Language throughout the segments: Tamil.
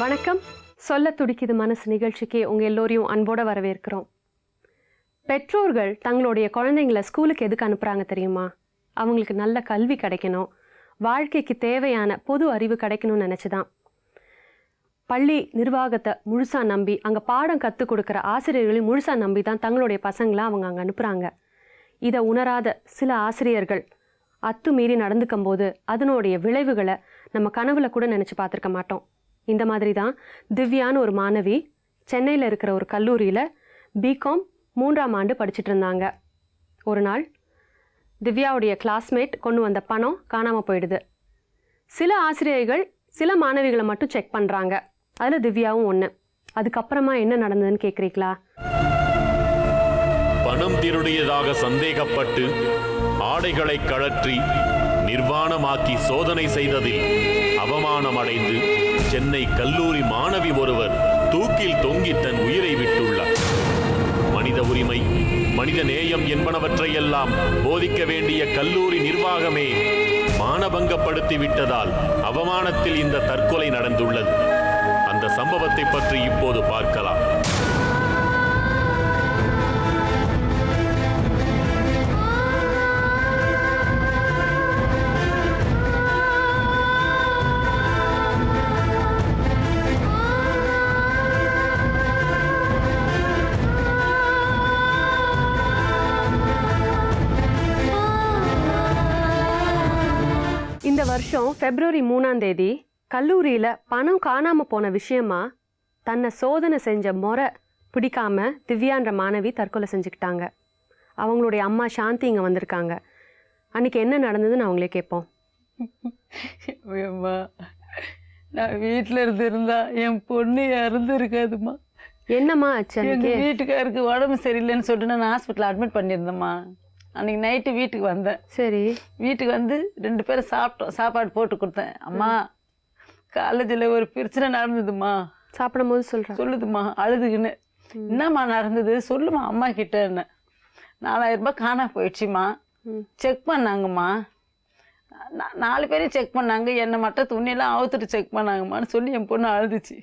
வணக்கம். சொல்ல துடிக்குது மனசு நிகழ்ச்சிக்கு உங்கள் எல்லோரையும் அன்போடு வரவேற்கிறோம். பெற்றோர்கள் தங்களுடைய குழந்தைங்களை ஸ்கூலுக்கு எதுக்கு அனுப்புகிறாங்க தெரியுமா? அவங்களுக்கு நல்ல கல்வி கிடைக்கணும், வாழ்க்கைக்கு தேவையான பொது அறிவு கிடைக்கணும்னு நினச்சி தான். பள்ளி நிர்வாகத்தை முழுசாக நம்பி அங்கே பாடம் கற்றுக் கொடுக்குற ஆசிரியர்களையும் முழுசாக நம்பி தான் தங்களுடைய பசங்களை அவங்க அங்கே அனுப்புகிறாங்க. இதை உணராத சில ஆசிரியர்கள் அத்துமீறி நடந்துக்கும் போது அதனுடைய விளைவுகளை நம்ம கனவுல கூட நினச்சி பார்த்துருக்க மாட்டோம். இந்த மாதிரி தான் திவ்யான்னு ஒரு மாணவி சென்னையில் இருக்கிற ஒரு கல்லூரியில் பிகாம் 3ஆம் ஆண்டு படிச்சுட்டு இருந்தாங்க. ஒரு நாள் திவ்யாவுடைய கிளாஸ்மேட் கொண்டு வந்த பணம் காணாமல் போயிடுது. சில ஆசிரியர்கள் சில மாணவிகளை மட்டும் செக் பண்ணுறாங்க. அதில் திவ்யாவும் ஒன்று. அதுக்கப்புறமா என்ன நடந்ததுன்னு கேட்குறீங்களா? பணம் திருடியதாக சந்தேகப்பட்டு ஆடைகளை கழற்றி நிர்வாணமாக்கி சோதனை செய்ததில் அவமானம் அடைந்து சென்னை கல்லூரி மாணவி ஒருவர் தூக்கில் தொங்கி தன் உயிரை விட்டுள்ளார். மனித உரிமை, மனித நேயம் என்பனவற்றையெல்லாம் போதிக்க வேண்டிய கல்லூரி நிர்வாகமே மானபங்கப்படுத்தி விட்டதால் அவமானத்தில் இந்த தற்கொலை நடந்துள்ளது. அந்த சம்பவத்தை பற்றி இப்போது பார்க்கலாம். இந்த வருஷம் February 3ஆம் தேதி கல்லூரியில் பணம் காணாமல் போன விஷயமா தன்னை சோதனை செஞ்ச முறை பிடிக்காம திவ்யான்ற மாணவி தற்கொலை செஞ்சுக்கிட்டாங்க. அவங்களுடைய அம்மா சாந்தி இங்கே வந்திருக்காங்க. அன்றைக்கி என்ன நடந்ததுன்னு அவங்களே கேட்போம். அம்மா, நான் வீட்டில் இருந்திருந்தா என் பொண்ணு இறந்துருக்காதுமா. என்னம்மா ஆச்சு? எங்கள் வீட்டுக்காருக்கு உடம்பு சரியில்லைன்னு சொல்லிட்டு நான் ஹாஸ்பிட்டலில் அட்மிட் பண்ணியிருந்தேம்மா. அன்றைக்கி நைட்டு வீட்டுக்கு வந்தேன். சரி, வீட்டுக்கு வந்து 2 பேரும் சாப்பிட்டோம். சாப்பாடு போட்டு கொடுத்தேன். அம்மா, காலேஜில் ஒரு பிரச்சனை நடந்ததுமா. சாப்பிடும் போது சொல்லுதுமா அழுதுக்குன்னு. என்னம்மா நடந்தது சொல்லுமா அம்மா கிட்ட. என்ன 4000 ரூபாய் காணா போயிடுச்சுமா. செக் பண்ணாங்கம்மா. 4 பேரையும் செக் பண்ணாங்க. என்னை மட்டும் துணியெல்லாம் அவுத்துட்டு செக் பண்ணாங்கம்மான்னு சொல்லி என் பொண்ணு அழுதுச்சு.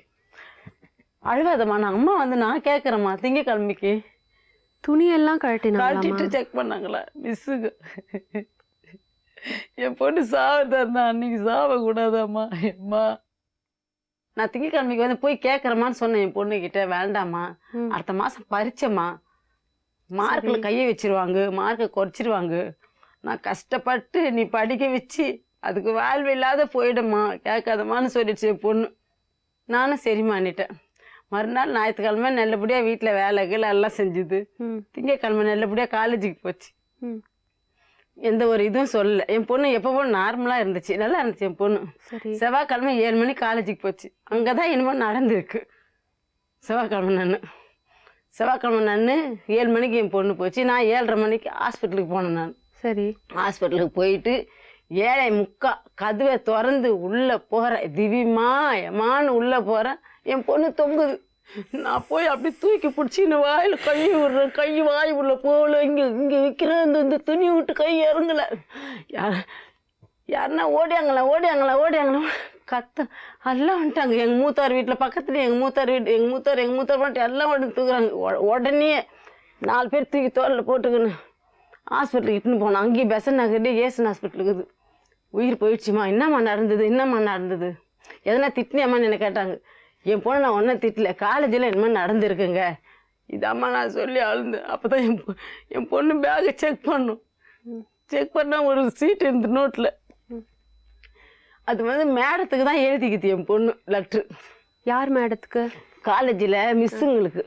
அழுவாதம்மா, நான் அம்மா வந்து நான் கேட்குறேம்மா. திங்கக்கிழமைக்கு துணியெல்லாம் கழட்டிட்டு செக் பண்ணாங்களா மிஸ்ஸுக்கு. என் பொண்ணு சாவதா இருந்தா அன்னைக்கு சாவக்கூடாதாம்மா. அம்மா, நான் திங்கக்கிழமைக்கு வந்து போய் கேட்குறேம்மான்னு சொன்னேன் என் பொண்ணுக்கிட்ட. வேண்டாம்மா, அடுத்த மாதம் பரீட்சைம்மா, மார்க்கில் கையை வச்சிருவாங்க, மார்க்கை குறைச்சிருவாங்க. நான் கஷ்டப்பட்டு நீ படிக்க வச்சு அதுக்கு வாழ்வு இல்லாத போயிடும்மா, கேட்காதம்மான்னு சொல்லிடுச்சு என் பொண்ணு. நானும் சரிம்மான்னிட்டேன். மறுநாள் ஞாயிற்றுக்கிழமை நல்லபடியாக வீட்டில் வேலைகள் எல்லாம் செஞ்சுது. திங்கக்கிழமை நல்லபடியாக காலேஜுக்கு போச்சு. எந்த ஒரு இதுவும் சொல்லலை. என் பொண்ணு எப்போ நார்மலாக இருந்துச்சு, நல்லா இருந்துச்சு என் பொண்ணு. செவ்வாய்க்கிழமை 7 மணிக்கு காலேஜுக்கு போச்சு. அங்கே தான் என்னமோ நடந்திருக்கு. செவ்வாய்க்கிழமை நான் 7 மணிக்கு என் பொண்ணு போச்சு. நான் 7:30 மணிக்கு ஹாஸ்பிட்டலுக்கு போனேன். நான் சரி ஹாஸ்பிட்டலுக்கு போயிட்டு 7:45 கதவை திறந்து உள்ளே போகிறேன். திவ்யமா எமான்னு உள்ளே போகிறேன். என் பொண்ணு தொங்குது. நான் போய் அப்படி தூக்கி பிடிச்சின்னு வாயில் கை விடுறேன். கை வாய் உள்ள போகல. இங்கே விற்கிறேன். இந்த துணி விட்டு கை இறங்கலை. யாருன்னா ஓடியாங்களா கத்த எல்லாம் வந்துட்டாங்க. எங்கள் மூத்தார் வீட்டில் பக்கத்துலேயே எங்கள் மூத்தார் பண்ணிட்டு எல்லாம் உடனே தூக்குறாங்க. உடனே 4 பேர் தூக்கி தோலில் போட்டுக்கணும் ஹாஸ்பிட்டலுக்கு இட்டுன்னு போனோம். அங்கேயும் பெசன் நகர்லேயே ஏசன் ஹாஸ்பிட்டலுக்கு இருக்குது. உயிர் போயிடுச்சுமா. என்னம்மா நடந்தது எதனா திட்டினியாம்மான்னு என்ன கேட்டாங்க. என் பொண்ணு நான் ஒன்றும் திட்டல, காலேஜில் என்னமோ நடந்துருக்குங்க. இதாம்மா நான் சொல்லி அழுந்தேன். அப்போ தான் என் பொண்ணு பேகை செக் பண்ணால் ஒரு சீட் இருந்து நோட்டில். அது வந்து மேடத்துக்கு தான் எழுதிக்குது என் பொண்ணு லெட்ரு. யார் மேடத்துக்கு? காலேஜில் மிஸ்ஸுங்களுக்கு.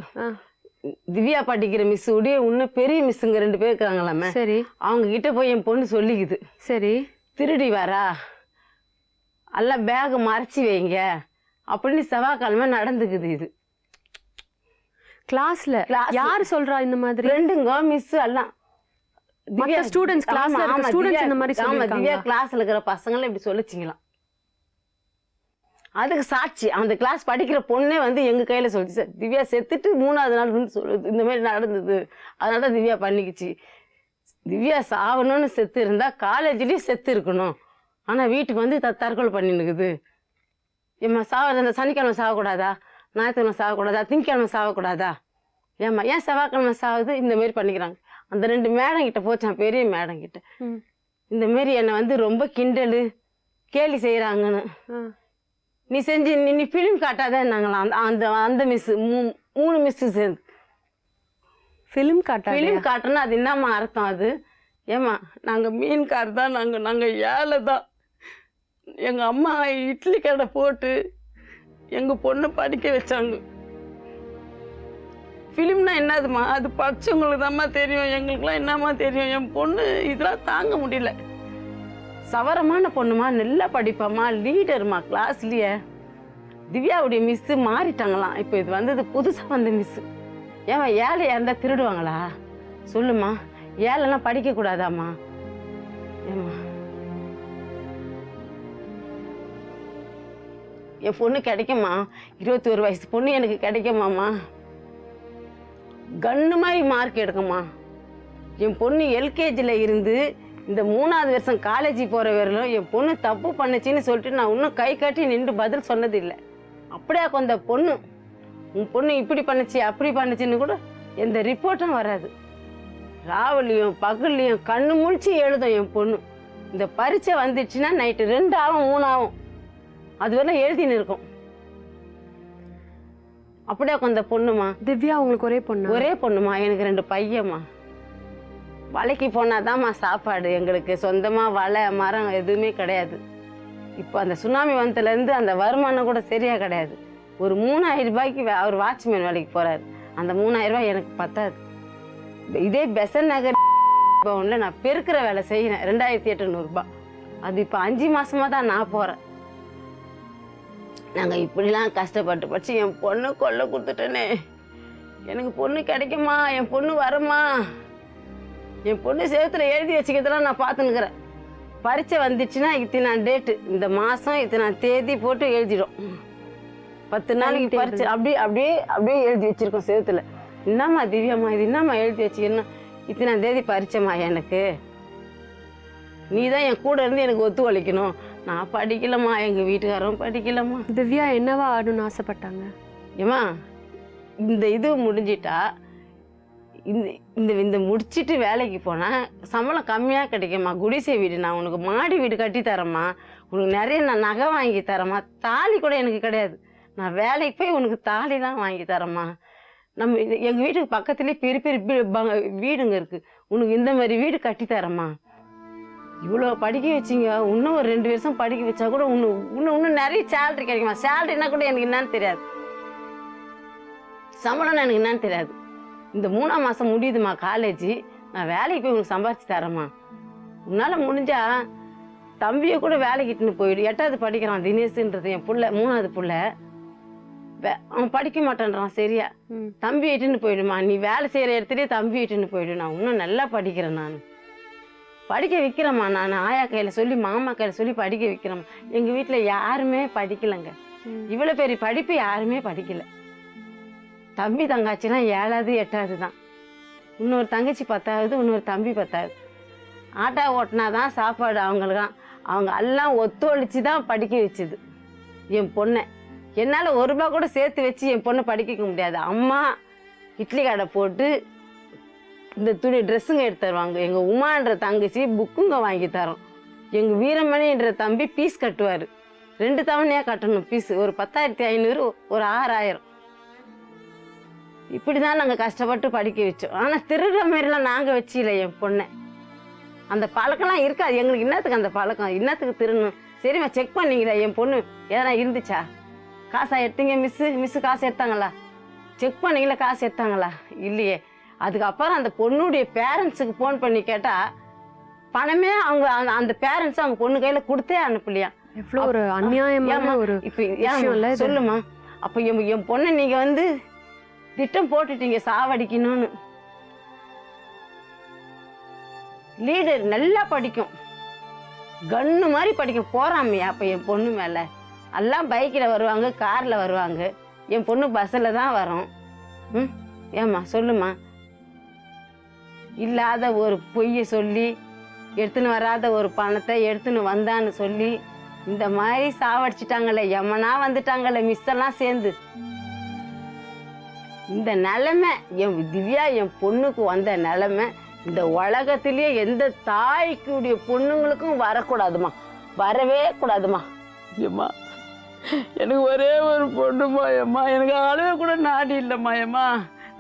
திவ்யா படிக்கிற மிஸ் உடைய இன்னும் பெரிய மிஸ்ஸுங்க 2 பேர் இருக்காங்களாமே. சரி, அவங்க கிட்ட போய் என் பொண்ணு சொல்லிக்குது. சரி, திருடி வரா எல்லாம் பேகை மறைச்சி வைங்க அப்படின்னு செவ்வாய்க்கிழமை நடந்துக்குது. இது கிளாஸ்ல யார் சொல்றா இந்த மாதிரி? 2ங்க மிஸ் எல்லாம் ஸ்டூடெண்ட்ஸ் கிளாஸ்ல இருக்க ஸ்டூடெண்ட்ஸ் இந்த மாதிரி சொல்லிருக்காங்க. திவ்யா கிளாஸ்ல இருக்கிற பசங்களே இப்படி சொல்லிச்சிங்களாம். அதுக்கு சாட்சி அந்த கிளாஸ் படிக்கிற பொண்ணே வந்து எங்கள் கையில் சொல்லிச்சு. சார், திவ்யா செத்துட்டு 3ஆவது நாள் வந்து சொல்லுது இந்த மாதிரி நடந்தது, அதனால தான் திவ்யா பண்ணிக்கிச்சு. திவ்யா சாவணும்னு செத்து இருந்தால் காலேஜ்லேயும் செத்து இருக்கணும். ஆனால் வீட்டுக்கு வந்து தற்கொலை பண்ணினுக்குது. ஏம்மா அந்த சனிக்கிழமை சாகக்கூடாதா, ஞாயிற்றுக்கிழமை சாகக்கூடாதா, திங்கக்கிழமை சாகக்கூடாதா? ஏம்மா ஏன் செவ்வாய்க்கிழமை சாகுது? இந்த மாரி பண்ணிக்கிறாங்க. அந்த 2 மேடம் கிட்ட போச்சான், பெரிய மேடம் கிட்ட. இந்த மாரி என்னை வந்து ரொம்ப கிண்டலு கேலி செய்கிறாங்கன்னு. நீ செஞ்சு நீ ஃபிலிம் காட்டாத நாங்களாம். அந்த அந்த மிஸ்ஸு 3 மிஸ்ஸு சேர்ந்து ஃபிலிம் காட்டுறோன்னா அது என்னம்மா அர்த்தம் அது? ஏம்மா நாங்கள் மீன்கார் தான், நாங்கள் ஏழை தான். எங்கள் அம்மா இட்லி கடை போட்டு எங்கள் பொண்ணை படிக்க வச்சாங்க. ஃபிலிம்னா என்னதுமா? அது படித்தவங்களுக்கு தான்மா தெரியும், எங்களுக்குலாம் என்னம்மா தெரியும்? என் பொண்ணு இதெல்லாம் தாங்க முடியல. சவரமான பொண்ணுமா, நல்லா படிப்பாம்மா, லீடருமா கிளாஸ்லேயே. திவ்யாவுடைய மிஸ்ஸு மாறிட்டாங்களாம். இப்போ இது வந்தது புதுசாக வந்த மிஸ்ஸு. ஏம்மா ஏழையாக இருந்தால் திருடுவாங்களா? சொல்லுமா, ஏழைலாம் படிக்கக்கூடாதாம்மா? ஏம்மா என் பொண்ணு கிடைக்குமா? 21 வயசு பொண்ணு எனக்கு கிடைக்குமாம்மா? கன்னு மாதிரி மார்க் எடுக்குமா? என் பொண்ணு எல்கேஜியில் இருந்து இந்த 3ஆவது வருஷம் காலேஜ் போகிற வரையிலும் என் பொண்ணு தப்பு பண்ணுச்சின்னு சொல்லிட்டு நான் இன்னும் கை காட்டி நின்று பதில் சொன்னது இல்லை. அப்படியே கொஞ்ச பொண்ணு, உன் பொண்ணு இப்படி பண்ணுச்சு அப்படி பண்ணுச்சின்னு கூட எந்த ரிப்போர்ட்டும் வராது. ராவிலையும் பகல்லையும் கண்ணு முழிச்சு எழுதும் என் பொண்ணு. இந்த பரீட்சை வந்துடுச்சுன்னா நைட்டு 2 ஆகும் 3 ஆகும், அது வரலாம் எழுதின்னு இருக்கும். அப்படியே கொஞ்ச பொண்ணுமா. திவ்யா உங்களுக்கு ஒரே பொண்ணு? ஒரே பொண்ணுமா, எனக்கு 2 பையன்மா. வலைக்கு போனாதாம்மா சாப்பாடு. எங்களுக்கு சொந்தமாக வலை மரம் எதுவுமே கிடையாது. இப்போ அந்த சுனாமி வந்ததுலேருந்து அந்த வருமானம் கூட சரியாக கிடையாது. ஒரு 3000 ரூபாய்க்கு அவர் வாட்ச்மேன் வேலைக்கு போகிறாரு. அந்த 3000 ரூபாய் எனக்கு பத்தாது. இதே பெசன் நகர் ஒன்றில் நான் பெருக்கிற வேலை செய்கிறேன், 2800 ரூபாய். அது இப்போ 5 மாதமாக தான் நான் போகிறேன். நாங்கள் இப்படிலாம் கஷ்டப்பட்டு படிச்சு என் பொண்ணு கொல்ல கொடுத்துட்டேனே. எனக்கு பொண்ணு கிடைக்குமா? என் பொண்ணு வரமா? என் பொண்ணு சேவத்தில் எழுதி வச்சுக்கிறதெல்லாம் நான் பார்த்துன்னுக்கிறேன். பரீட்சை வந்துச்சுன்னா இத்தனை டேட்டு, இந்த மாதம் இத்தனை தேதி போட்டு எழுதிடும். 10 நாளைக்கு பரீட்சை அப்படியே அப்படியே அப்படியே எழுதி வச்சுருக்கோம் சேவத்தில். என்னம்மா திவ்யாம்மா இது என்னம்மா எழுதி வச்சுக்கணும்? இத்தனை தேதி பரீட்சைம்மா எனக்கு, நீ தான் என் கூட இருந்து எனக்கு ஒத்துழைக்கணும். நான் படிக்கலம்மா, எங்கள் வீட்டுக்காரரும் படிக்கலம்மா. திவ்யா என்னவா ஆடணும்னு ஆசைப்பட்டாங்க? ஏம்மா இந்த இது முடிஞ்சிட்டா இந்த இந்த இந்த முடிச்சுட்டு வேலைக்கு போனால் சம்பளம் கம்மியாக கிடைக்குமா? குடிசை வீடு நான் உனக்கு மாடி வீடு கட்டி தரேம்மா, உனக்கு நிறைய நான் நகை வாங்கி தரேம்மா. தாலி கூட எனக்கு கிடையாது, நான் வேலைக்கு போய் உனக்கு தாலிலாம் வாங்கி தரேம்மா. நம்ம எங்கள் வீட்டுக்கு பக்கத்துலேயே பெரிய பெரிய வீடுங்க இருக்குது, உனக்கு இந்த மாதிரி வீடு கட்டி தரேம்மா. இவ்வளோ படிக்க வச்சிங்க, இன்னும் ஒரு 2 வருஷம் படிக்க வச்சா கூட இன்னும் நிறைய சேலரி கிடைக்குமா? சேலரினா கூட எனக்கு என்னன்னு தெரியாது, சம்பளம்னா எனக்கு என்னன்னு தெரியாது. இந்த 3ஆம் மாதம் முடியுதுமா காலேஜ், நான் வேலைக்கு போய் உனக்கு சம்பாரிச்சு தரேம்மா. உன்னால் முடிஞ்சா தம்பியை கூட வேலைக்கிட்டுன்னு போயிடு. 8வது படிக்கிறான் தினேஷுன்றது என் புள்ள, 3ஆவது புள்ள. அவன் படிக்க மாட்டேன்றான் சரியா. தம்பி இட்டுன்னு போயிடுமா, நீ வேலை செய்கிற இடத்துலேயே தம்பி இட்டுன்னு போயிடு. நான் இன்னும் நல்லா படிக்கிறேன், நான் படிக்க வைக்கிறேம்மா. நான் ஆயா கையில் சொல்லி மாமா கையில் சொல்லி படிக்க வைக்கிறேம்மா. எங்கள் வீட்டில் யாருமே படிக்கலைங்க, இவ்வளோ பெரிய படிப்பு யாருமே படிக்கலை. தம்பி தங்காச்சிலாம் 7வது 8வது தான், இன்னொரு தங்கச்சி 10வது, இன்னொரு தம்பி 10வது. ஆட்டோ ஓட்டினாதான் சாப்பாடு அவங்களுக்கான். அவங்க எல்லாம் ஒத்துழைச்சி தான் படிக்க வச்சுது என் பொண்ணை. என்னால் 1 ரூபா கூட சேர்த்து வச்சு என் பொண்ணை படிக்க முடியாது. அம்மா இட்லி கடை போட்டு இந்த துணி ட்ரெஸ்ஸுங்க எடுத்து தருவாங்க. எங்கள் உமான்ற தங்கச்சி புக்குங்க வாங்கி தரோம். எங்கள் வீரமணின்ற தம்பி பீஸ் கட்டுவார், 2 தவணையாக கட்டணும் பீஸ். ஒரு 10,500, ஒரு 6,000. இப்படி தான் நாங்கள் கஷ்டப்பட்டு படிக்க வச்சோம். ஆனால் திருடுற மாதிரிலாம் நாங்கள் வச்சில என் பொண்ணை. அந்த பழக்கம்லாம் இருக்காது எங்களுக்கு. இன்னத்துக்கு அந்த பழக்கம், இன்னத்துக்கு திருடணும்? சரிம்மா செக் பண்ணிங்களா என் பொண்ணு எதனா இருந்துச்சா? காசா எடுத்தீங்க? மிஸ்ஸு காசு எடுத்தாங்களா? செக் பண்ணிங்களா காசு எடுத்தாங்களா? இல்லையே. அதுக்கப்புறம் அந்த பொண்ணுடைய பேரண்ட்ஸுக்கு ஃபோன் பண்ணி கேட்டால் பணமே அவங்க அந்த பேரண்ட்ஸ் அவங்க பொண்ணு கையில் கொடுத்தே அனுப்பலையா. எவ்வளோ ஒரு அநியாயமான ஒரு இப்போ சொல்லுமா. அப்போ என் பொண்ணை நீங்கள் வந்து திட்டம் போட்டுட்டீங்க சாவடிக்கணும்னு. லீடர் நல்லா படிக்கும், கன்னு மாதிரி படிக்கும், போறாமையா அப்போ என் பொண்ணு மேலே. எல்லாம் பைக்கில் வருவாங்க, காரில் வருவாங்க, என் பொண்ணு பஸ்ஸில் தான் வரும். ஏம்மா சொல்லுமா. இல்லாத ஒரு பொய்யை சொல்லி எடுத்துன்னு வராத ஒரு பணத்தை எடுத்துன்னு வந்தான்னு சொல்லி இந்த மாதிரி சாவடிச்சிட்டாங்களே, எமனா வந்துட்டாங்களே மிஸ் எல்லாம் சேர்ந்து. இந்த நிலைமை என் திவ்யா என் பொண்ணுக்கு வந்த நிலைமை இந்த உலகத்திலேயே எந்த தாய்க்குடைய பொண்ணுங்களுக்கும் வரக்கூடாதுமா, வரவே கூடாதுமா. ஏம்மா எனக்கு ஒரே ஒரு பொண்ணுமா ஏம்மா, எனக்கு அளவு கூட நாடி இல்லைம்மா ஏம்மா,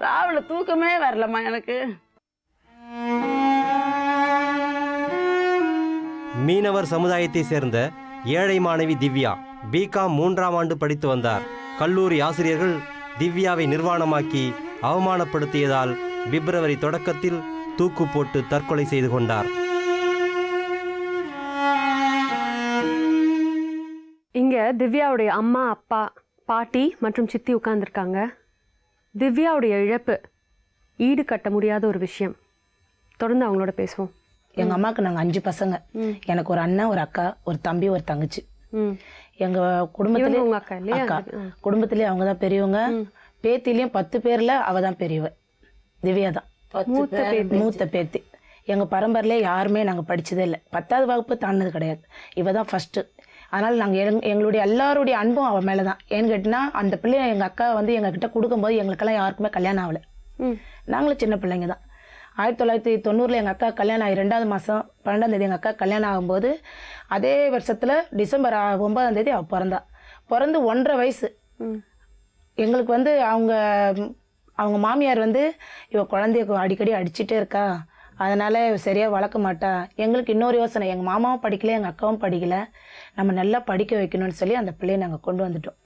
ராவில தூக்கமே வரலம்மா எனக்கு. மீனவர் சமுதாயத்தை சேர்ந்த ஏழை மாணவி திவ்யா பிகாம் 3ஆம் ஆண்டு படித்து வந்தார். கல்லூரி ஆசிரியர்கள் திவ்யாவை நிர்வாணமாக்கி அவமானப்படுத்தியதால் பிப்ரவரி தொடக்கத்தில் தூக்கு போட்டு தற்கொலை செய்து கொண்டார். இங்க திவ்யாவுடைய அம்மா, அப்பா, பாட்டி மற்றும் சித்தி உட்கார்ந்துருக்காங்க. திவ்யாவுடைய இழப்பு ஈடு கட்ட முடியாத ஒரு விஷயம். தொடர்ந்து அவங்களோட பேசுவோம். எங்கள் அம்மாவுக்கு நாங்கள் 5 பசங்க. எனக்கு ஒரு அண்ணன், ஒரு அக்கா, ஒரு தம்பி, ஒரு தங்கச்சி. எங்கள் குடும்பத்திலே உங்க அக்கா இல்லையா? அக்கா குடும்பத்திலே அவங்க தான் பெரியவங்க. பேத்திலையும் 10 பேரில் அவ தான் பெரியவ, திவ்யா தான் மூத்த பேத்தி. எங்கள் பரம்பரையிலே யாருமே நாங்கள் படித்ததே இல்லை, 10ஆவது வகுப்பு தாண்டினது கிடையாது. இவ தான் ஃபஸ்ட்டு. அதனால் நாங்கள் எங்களுடைய எல்லாருடைய அன்பும் அவள் மேலே தான். ஏன்னு கேட்டிங்கன்னா அந்த பிள்ளைய எங்கள் அக்கா வந்து எங்ககிட்ட கொடுக்கும்போது எங்களுக்கெல்லாம் யாருக்குமே கல்யாணம் ஆகலை. நாங்களும் சின்ன பிள்ளைங்க தான். 1990 எங்கள் அக்கா கல்யாணம் ஆகி 2வது மாதம் 12ஆம் தேதி எங்கள் அக்கா கல்யாணம் ஆகும்போது அதே வருஷத்தில் டிசம்பர் 9ஆம் தேதி அவள் பிறந்து 1.5 வயசு. எங்களுக்கு வந்து அவங்க மாமியார் வந்து இவ குழந்தைய அடிக்கடி அடிச்சுட்டே இருக்கா, அதனால் சரியாக வளர்க்க மாட்டா. எங்களுக்கு இன்னொரு யோசனை, எங்கள் மாமாவும் படிக்கல, எங்கள் அக்காவும் படிக்கலை, நம்ம நல்லா படிக்க வைக்கணும்னு சொல்லி அந்த பிள்ளையை நாங்கள் கொண்டு வந்துட்டோம்.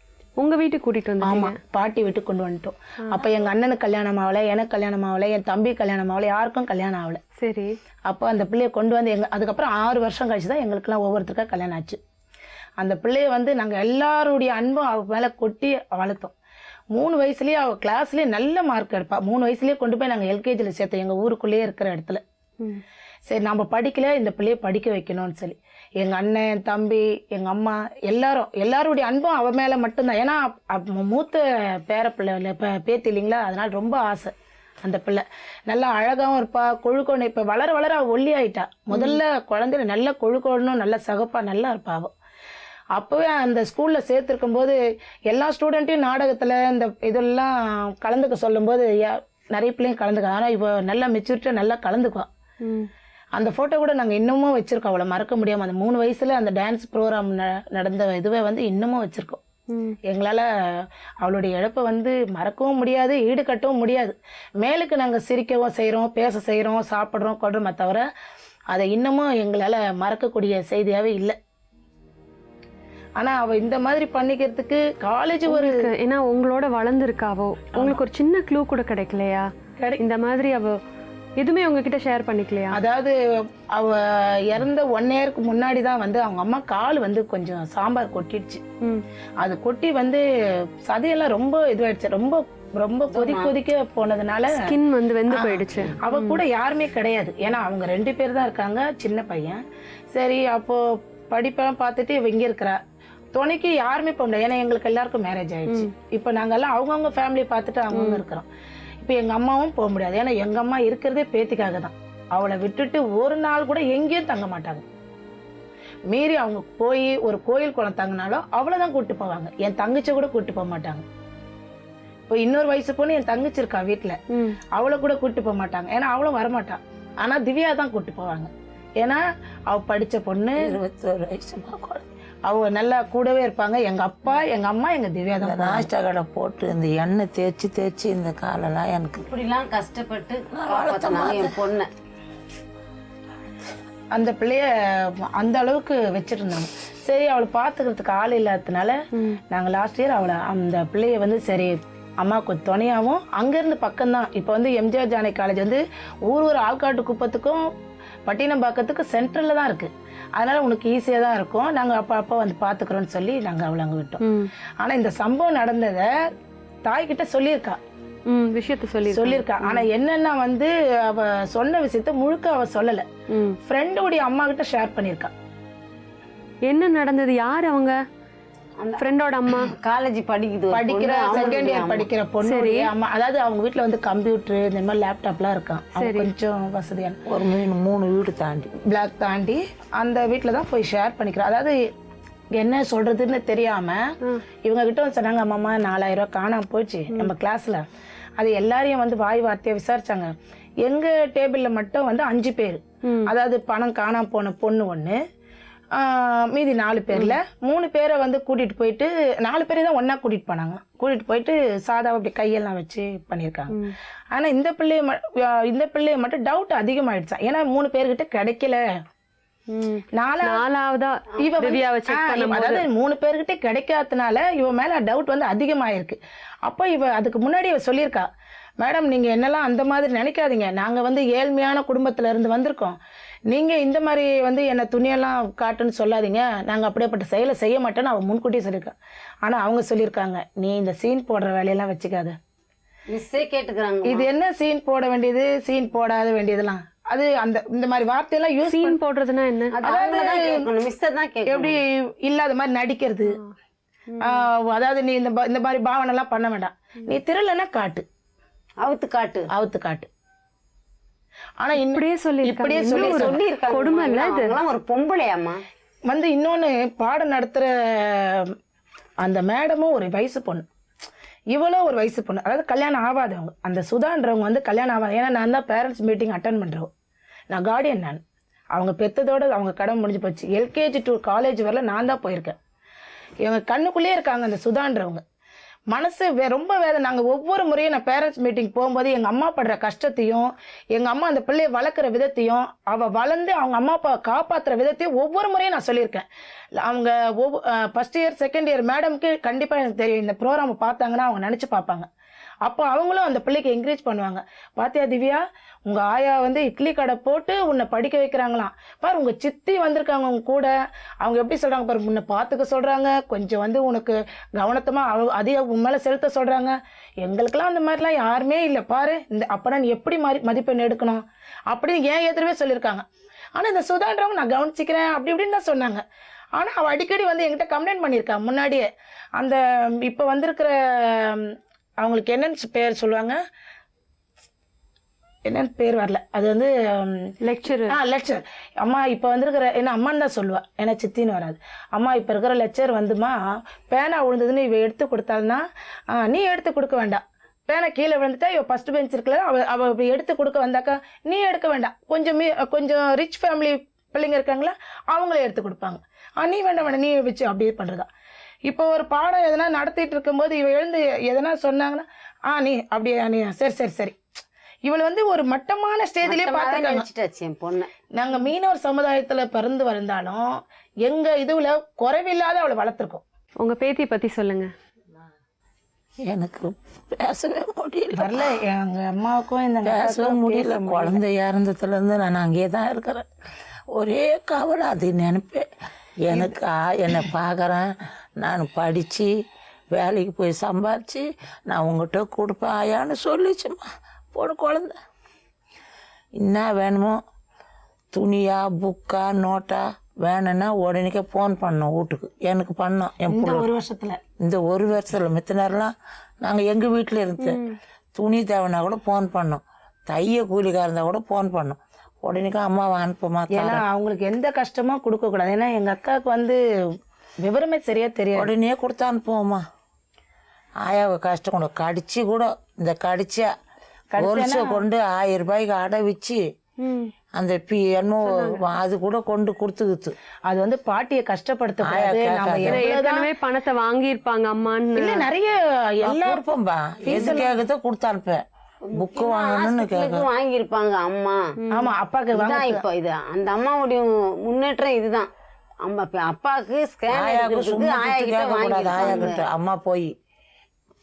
உங்கள் வீட்டுக்கு கூட்டிகிட்டு வந்தோம்? ஆமாம், பாட்டி வீட்டுக்கு கொண்டு வந்துட்டோம். அப்போ எங்கள் அண்ணனுக்கு கல்யாணம் ஆகலை, எனக்கு கல்யாணம் ஆகலை, என் தம்பி கல்யாணம் ஆகலை, யாருக்கும் கல்யாணம் ஆகலை. சரி. அப்போ அந்த பிள்ளையை கொண்டு வந்து அதுக்கப்புறம் 6 வருஷம் கழிச்சு தான் எங்களுக்கெல்லாம் ஒவ்வொருத்தருக்கா கல்யாணம் ஆச்சு. அந்த பிள்ளையை வந்து நாங்கள் எல்லாருடைய அன்பும் அவள் மேலே கொட்டி வளர்த்தோம். 3 வயசுலேயே அவள் கிளாஸ்லேயே நல்ல மார்க் எடுப்பாள். 3 வயசுலேயே கொண்டு போய் நாங்கள் எல்கேஜியில் சேர்த்தோம், எங்கள் ஊருக்குள்ளேயே இருக்கிற இடத்துல. சரி, நம்ம படிக்கல, இந்த பிள்ளையை படிக்க வைக்கணும்னு சொல்லி எங்கள் அண்ணன், என் தம்பி, எங்கள் அம்மா எல்லாருடைய அன்பும் அவள் மேலே மட்டும்தான். ஏன்னா மூத்த பேர பிள்ளை பேத்தி இல்லைங்களா, அதனால் ரொம்ப ஆசை. அந்த பிள்ளை நல்லா அழகாகவும் இருப்பா, கொழுக்கோணும். இப்போ வளர வளர அவள் ஒல்லி ஆயிட்டா. முதல்ல குழந்தைல நல்லா கொழுக்கோடணும், நல்லா சகப்பா நல்லா இருப்பா அவள். அப்போவே அந்த ஸ்கூலில் சேர்த்துருக்கும் போது எல்லா ஸ்டூடெண்ட்டையும் நாடகத்தில் இந்த இதெல்லாம் கலந்துக்க சொல்லும்போது நிறைய பிள்ளைங்க கலந்துக்க. ஆனால் இப்போ நல்லா மெச்சூரிட்டியாக நல்லா கலந்துக்குவான். அந்த ஃபோட்டோ கூட நாங்கள் இன்னமும் வச்சுருக்கோம், அவளை மறக்க முடியாமல். அந்த 3 வயசில் அந்த டான்ஸ் ப்ரோக்ராம் நடந்த இதுவே வந்து இன்னமும் வச்சுருக்கோம். எங்களால் அவளுடைய இழப்பை வந்து மறக்கவும் முடியாது, ஈடுகட்டவும் முடியாது. மேலுக்கு நாங்கள் சிரிக்கவும் செய்கிறோம், பேச செய்கிறோம், சாப்பிட்றோம், கொள்றோமே தவிர அதை இன்னமும் எங்களால் மறக்கக்கூடிய செய்தியாகவே இல்லை. ஆனால் அவள் இந்த மாதிரி பண்ணிக்கிறதுக்கு காலேஜ் ஒரு ஏன்னா உங்களோட வளர்ந்துருக்காவோ, உங்களுக்கு ஒரு சின்ன க்ளூ கூட கிடைக்கலையா? இந்த மாதிரி அவள் எதுவுமே உங்ககிட்ட ஷேர் பண்ணிக்கலையா? அதாவது அவ இறந்த 1 இயருக்கு முன்னாடி தான் வந்து அவங்க அம்மா கால் வந்து கொஞ்சம் சாம்பார் கொட்டிடுச்சு. அது கொட்டி வந்து சதையெல்லாம் ரொம்ப இதுவாயிடுச்சு, ரொம்ப ரொம்ப கொதிக்க போனதுனால ஸ்கின் வந்து வெந்து போயிடுச்சு. அவ கூட யாருமே கிடையாது, ஏன்னா அவங்க 2 பேர் தான் இருக்காங்க, சின்ன பையன். சரி, அப்போ படிப்பெல்லாம் பார்த்துட்டு இவ இங்கே இருக்கிறா, துணைக்கு யாருமே போக முடியாது. ஏன்னா எங்களுக்கு எல்லாருக்கும் மேரேஜ் ஆயிடுச்சு. இப்போ நாங்கெல்லாம் அவங்கவுங்க ஃபேமிலியை பார்த்துட்டு அவங்கவுங்க இருக்கிறோம். இப்போ எங்கள் அம்மாவும் போக முடியாது, ஏன்னா எங்கள் அம்மா இருக்கிறதே பேத்திக்காக தான். அவளை விட்டுட்டு ஒரு நாள் கூட எங்கேயும் தங்க மாட்டாங்க. மீறி அவங்க போய் ஒரு கோயில் குளம் தங்கினாலும் அவளை தான் கூப்பிட்டு போவாங்க, என் தங்கச்சி கூட கூப்பிட்டு போக மாட்டாங்க. இப்போ இன்னொரு வயசு பொண்ணு என் தங்கச்சி இருக்கா வீட்டில், அவளை கூட கூப்பிட்டு போக மாட்டாங்க, ஏன்னா அவளும் வரமாட்டான். ஆனால் திவ்யா தான் கூப்பிட்டு போவாங்க, ஏன்னா அவள் படித்த பொண்ணு, 21 வயசு, அவங்க நல்லா கூடவே இருப்பாங்க. எங்கள் அப்பா, எங்கள் அம்மா, எங்கள் திவ்யா தான். நாஷ்டா கடை போட்டு இந்த எண்ணெய் தேய்ச்சி இந்த காலெல்லாம் எனக்கு இப்படிலாம் கஷ்டப்பட்டு என் பொண்ணை அந்த பிள்ளைய அந்த அளவுக்கு வச்சுட்டு இருந்தாங்க. சரி, அவளை பார்த்துக்கிறதுக்கு ஆள் இல்லாததுனால நாங்கள் லாஸ்ட் இயர் அவளை அந்த பிள்ளைய வந்து சரி அம்மாவுக்கு துணையாகவும், அங்கேருந்து பக்கம்தான். இப்போ வந்து எம்ஜிஆர் ஜானகி காலேஜ் வந்து ஊர் ஆள்காட்டு குப்பத்துக்கும் பட்டினம்பாக்கத்துக்கு சென்ட்ரலில் தான் இருக்குது. அதனால் உனக்கு ஈஸியாக தான் இருக்கும், நாங்கள் அப்போ வந்து பார்த்துக்குறோன்னு சொல்லி நாங்கள் அவளை அங்கே விட்டோம். ஆனால் இந்த சம்பவம் நடந்ததை தாய்கிட்ட சொல்லியிருக்கா, விஷயத்த சொல்லியிருக்கா. ஆனால் என்னென்னா வந்து அவள் சொன்ன விஷயத்த முழுக்க அவள் சொல்லலை, ஃப்ரெண்டோடைய அம்மா கிட்ட ஷேர் பண்ணியிருக்கா. என்ன நடந்தது? யார் அவங்க? ஃப்ரெண்டோட அம்மா காலேஜ் படிக்கிற செகண்ட் இயர் படிக்கிற பொண்ணு அம்மா. அதாவது அவங்க வீட்டில் வந்து கம்ப்யூட்டர் இந்த மாதிரி லேப்டாப்லாம் இருக்கான், கொஞ்சம் வசதியான ஒரு 3 வீடு தாண்டி பிளாக் தாண்டி அந்த வீட்டில் தான் போய் ஷேர் பண்ணிக்கிறேன். அதாவது என்ன சொல்றதுன்னு தெரியாம இவங்க கிட்ட வந்து சொன்னாங்க, அம்மா 4000 ரூபாய் காணாம போச்சு நம்ம கிளாஸ்ல. அது எல்லாரையும் வந்து வாய் வார்த்தையா விசாரிச்சாங்க. எங்க டேபிள்ல மட்டும் வந்து 5 பேர், அதாவது பணம் காணாம போன பொண்ணு ஒண்ணு, மீதி 4 பேர்ல 3 பேரை வந்து கூட்டிட்டு போயிட்டு 4 பேரை தான் ஒன்னா கூட்டிட்டு போனாங்க. கூட்டிட்டு போயிட்டு சாதா அப்படி கையெல்லாம் வச்சு பண்ணியிருக்காங்க. ஆனா இந்த பிள்ளைய மட்டும் டவுட் அதிகமாயிடுச்சா. ஏன்னா 3 பேர்கிட்ட கிடைக்கல. நாலாவதா அதாவது 3 பேர்கிட்ட கிடைக்காதனால இவ மேல டவுட் வந்து அதிகமாயிருக்கு. அப்ப இவ அதுக்கு முன்னாடி இவ சொல்லியிருக்கா, மேடம் நீங்க என்னெல்லாம் அந்த மாதிரி நினைக்காதீங்க, நாங்க வந்து ஏழ்மையான குடும்பத்துல இருந்து வந்திருக்கோம், நீங்க இந்த மாதிரி வந்து என்ன துணியெல்லாம் காட்டுன்னு சொல்லாதீங்க, நாங்க அப்படியேப்பட்ட செயலை செய்ய மாட்டோம்னு அவ முன்கூட்டியே சொல்லியிருக்கா. ஆனா அவங்க சொல்லியிருக்காங்க, நீ இந்த சீன் போடுற வேலையெல்லாம் வச்சுக்காத. மிஸ்ஸே கேட்டுக்கிறாங்க, இது என்ன சீன் போட வேண்டியது, சீன் போடாத வேண்டியதெல்லாம், அது அந்த இந்த மாதிரி வார்த்தையெல்லாம் யூஸ் சீன் போடுறதுன்னா என்ன? எப்படி இல்லாத மாதிரி நடிக்கிறது. அதாவது நீ இந்த மாதிரி பாவனை எல்லாம் பண்ண வேண்டாம், நீ திருளனா காட்டு, அவுத்து காட்டு. ஆனா இப்படியே சொல்லி கொடுமை இல்ல இது? ஒரு பொம்பளையாமா வந்து இன்னொன்னு பாடம் நடத்துற அந்த மேடமும் ஒரு வயசு பொண்ணு, இவ்வளோ ஒரு வயசு பொண்ணு, அதாவது கல்யாணம் ஆகாதவங்க. அந்த சுதான்றவங்க வந்து கல்யாணம் ஆகாது. ஏன்னா நான் தான் பேரண்ட்ஸ் மீட்டிங் அட்டன் பண்ணுறோம், நான் கார்டியன். நான் அவங்க பெற்றதோட அவங்க கடமை முடிஞ்சு போச்சு. எல்கேஜி டு காலேஜ் வரல நான் தான் போயிருக்கேன். இவங்க கண்ணுக்குள்ளேயே இருக்காங்க அந்த சுதான்றவங்க. மனசு ரொம்ப வேதனை. நாங்கள் ஒவ்வொரு முறையும் நான் பேரண்ட்ஸ் மீட்டிங் போகும்போது எங்கள் அம்மா படுற கஷ்டத்தையும், எங்கள் அம்மா அந்த பிள்ளையை வளர்க்குற விதத்தையும், அவள் வளர்ந்து அவங்க அம்மா அப்பாவை காப்பாற்றுற விதத்தையும் ஒவ்வொரு முறையும் நான் சொல்லியிருக்கேன். அவங்க ஃபஸ்ட் இயர் செகண்ட் இயர் மேடம்க்கு கண்டிப்பாக எனக்கு தெரியும், இந்த ப்ரோக்ராமை பார்த்தாங்கன்னா அவங்க நினச்சி பார்ப்பாங்க. அப்போ அவங்களும் அந்த பிள்ளைக்கு என்கரேஜ் பண்ணுவாங்க. பாத்தியா திவ்யா, உங்கள் ஆயா வந்து இட்லி கடை போட்டு உன்னை படிக்க வைக்கிறாங்களாம் பாரு, உங்கள் சித்தி வந்திருக்காங்க உங்க கூட, அவங்க எப்படி சொல்கிறாங்க பாரு, உன்னை பார்த்துக்க சொல்கிறாங்க, கொஞ்சம் வந்து உனக்கு கவனத்தமாக அதிக உன் மேலே செலுத்த சொல்கிறாங்க, எங்களுக்கெல்லாம் அந்த மாதிரிலாம் யாருமே இல்லை பாரு, அப்போனா நீ எப்படி மதிப்பெண் எடுக்கணும் அப்படின்னு ஏன் எதிரவே சொல்லியிருக்காங்க. ஆனால் இந்த சுதான்றவங்க நான் கவனிச்சிக்கிறேன் அப்படி இப்படின்னு தான் சொன்னாங்க. ஆனால் அவள் அடிக்கடி வந்து என்கிட்ட கம்ப்ளைண்ட் பண்ணியிருக்கா முன்னாடியே. அந்த இப்போ வந்திருக்கிற அவங்களுக்கு என்னென்னு பேர் சொல்லுவாங்க, என்னென்னு பேர் வரல, அது வந்து லெக்சர். அம்மா இப்போ வந்திருக்கிற என்ன அம்மான்னு தான் சொல்லுவா, ஏன்னா சித்தின்னு வராது. அம்மா இப்போ இருக்கிற லெக்சர் வந்துமா பேனா விழுந்ததுன்னு இவ எடுத்து கொடுத்தாள்னா நீ எடுத்து கொடுக்க வேண்டாம், பேனா கீழே விழுந்துட்டா இவ ஃபர்ஸ்ட் பெஞ்ச் இருக்குல்ல, அவள் இப்படி எடுத்து கொடுக்க வந்தாக்கா நீ எடுக்க வேண்டாம், கொஞ்சம் ரிச் ஃபேமிலி பிள்ளைங்க இருக்காங்களா அவங்களே எடுத்து கொடுப்பாங்க, நீ வேண்டாம் நீ வச்சு அப்படியே பண்ணுறதா. இப்போ ஒரு பாடம் எதனா நடத்திட்டு இருக்கும்போது இவ எழுந்து எதனா சொன்னாங்கன்னா நீ அப்படியே நீ சரி இவளை வந்து ஒரு மட்டமான ஸ்டேஜ்லயே பார்த்துக்காங்க. நாங்க மீனவர் சமுதாயத்துல பிறந்து வந்தாலும் எங்க இதுல குறைவில்லாத அவளை வளர்த்துருக்கோம். உங்க பேத்தியை பத்தி சொல்லுங்க. எனக்கு பேசவே முடியல, வரல எங்க அம்மாவுக்கும் இந்த பேசவே முடியல. குழந்தையா இருந்ததுலேருந்து நான் அங்கேயே தான் இருக்கிறேன். ஒரே கவலை, அது நினைப்பேன். என்னை பார்க்குறேன், நான் படித்து வேலைக்கு போய் சம்பாரித்து நான் உங்கள்கிட்ட கொடுப்பேன் ஆயான்னு சொல்லிச்சும்மா. போன குழந்த என்ன வேணுமோ, துணியா புக்கா நோட்டா வேணும்னா உடனே ஃபோன் பண்ணோம் வீட்டுக்கு, எனக்கு பண்ணோம். இந்த ஒரு வருஷத்தில் மித்த நேரம்லாம் நாங்கள் எங்கள் வீட்டில் இருந்து துணி தேவைன்னா கூட ஃபோன் பண்ணோம், தைய கூலிக்காக இருந்தால் கூட ஃபோன் பண்ணோம், உடனே அம்மாவை அனுப்பமா. ஏன்னா அவங்களுக்கு எந்த கஷ்டமும் கொடுக்கக்கூடாது. ஏன்னா எங்கள் அக்காவுக்கு வந்து விவரமே சரியா தெரியும், உடனே கொடுத்து அனுப்புவோம்மா. ஆயாவை கஷ்டம் கூட கடிச்சு கூட இந்த கடிச்சா ஒரிசை கொண்டு 1000 ரூபாய்க்கு அடை வச்சு அந்த என்னமோ அது கூட கொண்டு கொடுத்துக்குது. அது வந்து பாட்டியை கஷ்டப்படுத்த ஏற்கனவே பணத்தை வாங்கியிருப்பாங்க அம்மான்னு இல்லை, நிறைய எல்லாருப்போம்பா எதுக்காகத்தான் கொடுத்து அனுப்பேன். புக்கு வாங்கணும்னு வாங்கியிருப்பாங்க அம்மா. ஆமா, அப்பாவுக்கு இப்போ இது அந்த அம்மாவுடைய முன்னேற்றம் இதுதான். அப்பாவுக்கு ஆயா கிட்ட அம்மா போய்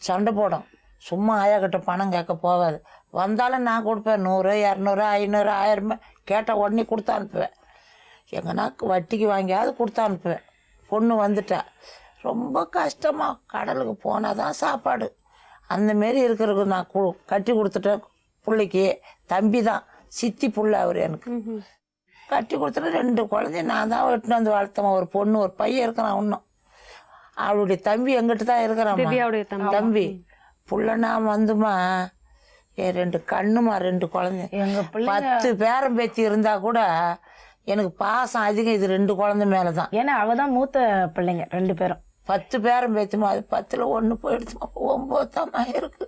சண்டை போடும், சும்மா ஆயா கிட்ட பணம் கேட்க போகாது. வந்தாலும் நான் கொடுப்பேன், 100 200 500 1000 கேட்டால் உடனே கொடுத்து அனுப்புவேன். எங்கன்னா வட்டிக்கு வாங்கியாவது கொடுத்து அனுப்புவேன். பொண்ணு வந்துட்டா ரொம்ப கஷ்டமாக, கடலுக்கு போனால் தான் சாப்பாடு, அந்தமாரி இருக்கிறதுக்கு நான் கட்டி கொடுத்துட்டேன். பிள்ளைக்கு தம்பி தான், சித்தி புள்ள அவர் எனக்கு கட்டி கொடுத்துட்டு 2 குழந்தைய நான் தான் வெட்டினு வந்து வளர்த்தேன். ஒரு பொண்ணு ஒரு பையன் இருக்கிறான் இன்னும். அவளுடைய தம்பி எங்கிட்ட தான் இருக்கிறான். தம்பி புள்ளனா வந்துமா 2 கண்ணுமா 2 குழந்தை. 10 பேரம் பேத்தி இருந்தா கூட எனக்கு பாசம் அதிகம் இது 2 குழந்தை மேலே தான். ஏன்னா அவள் தான் மூத்த பிள்ளைங்க 2 பேரும். 10 பேரும் பேச்சுமா, அது 10ல் 1 போயிடுச்சுமா, 9 தான் இருக்கு.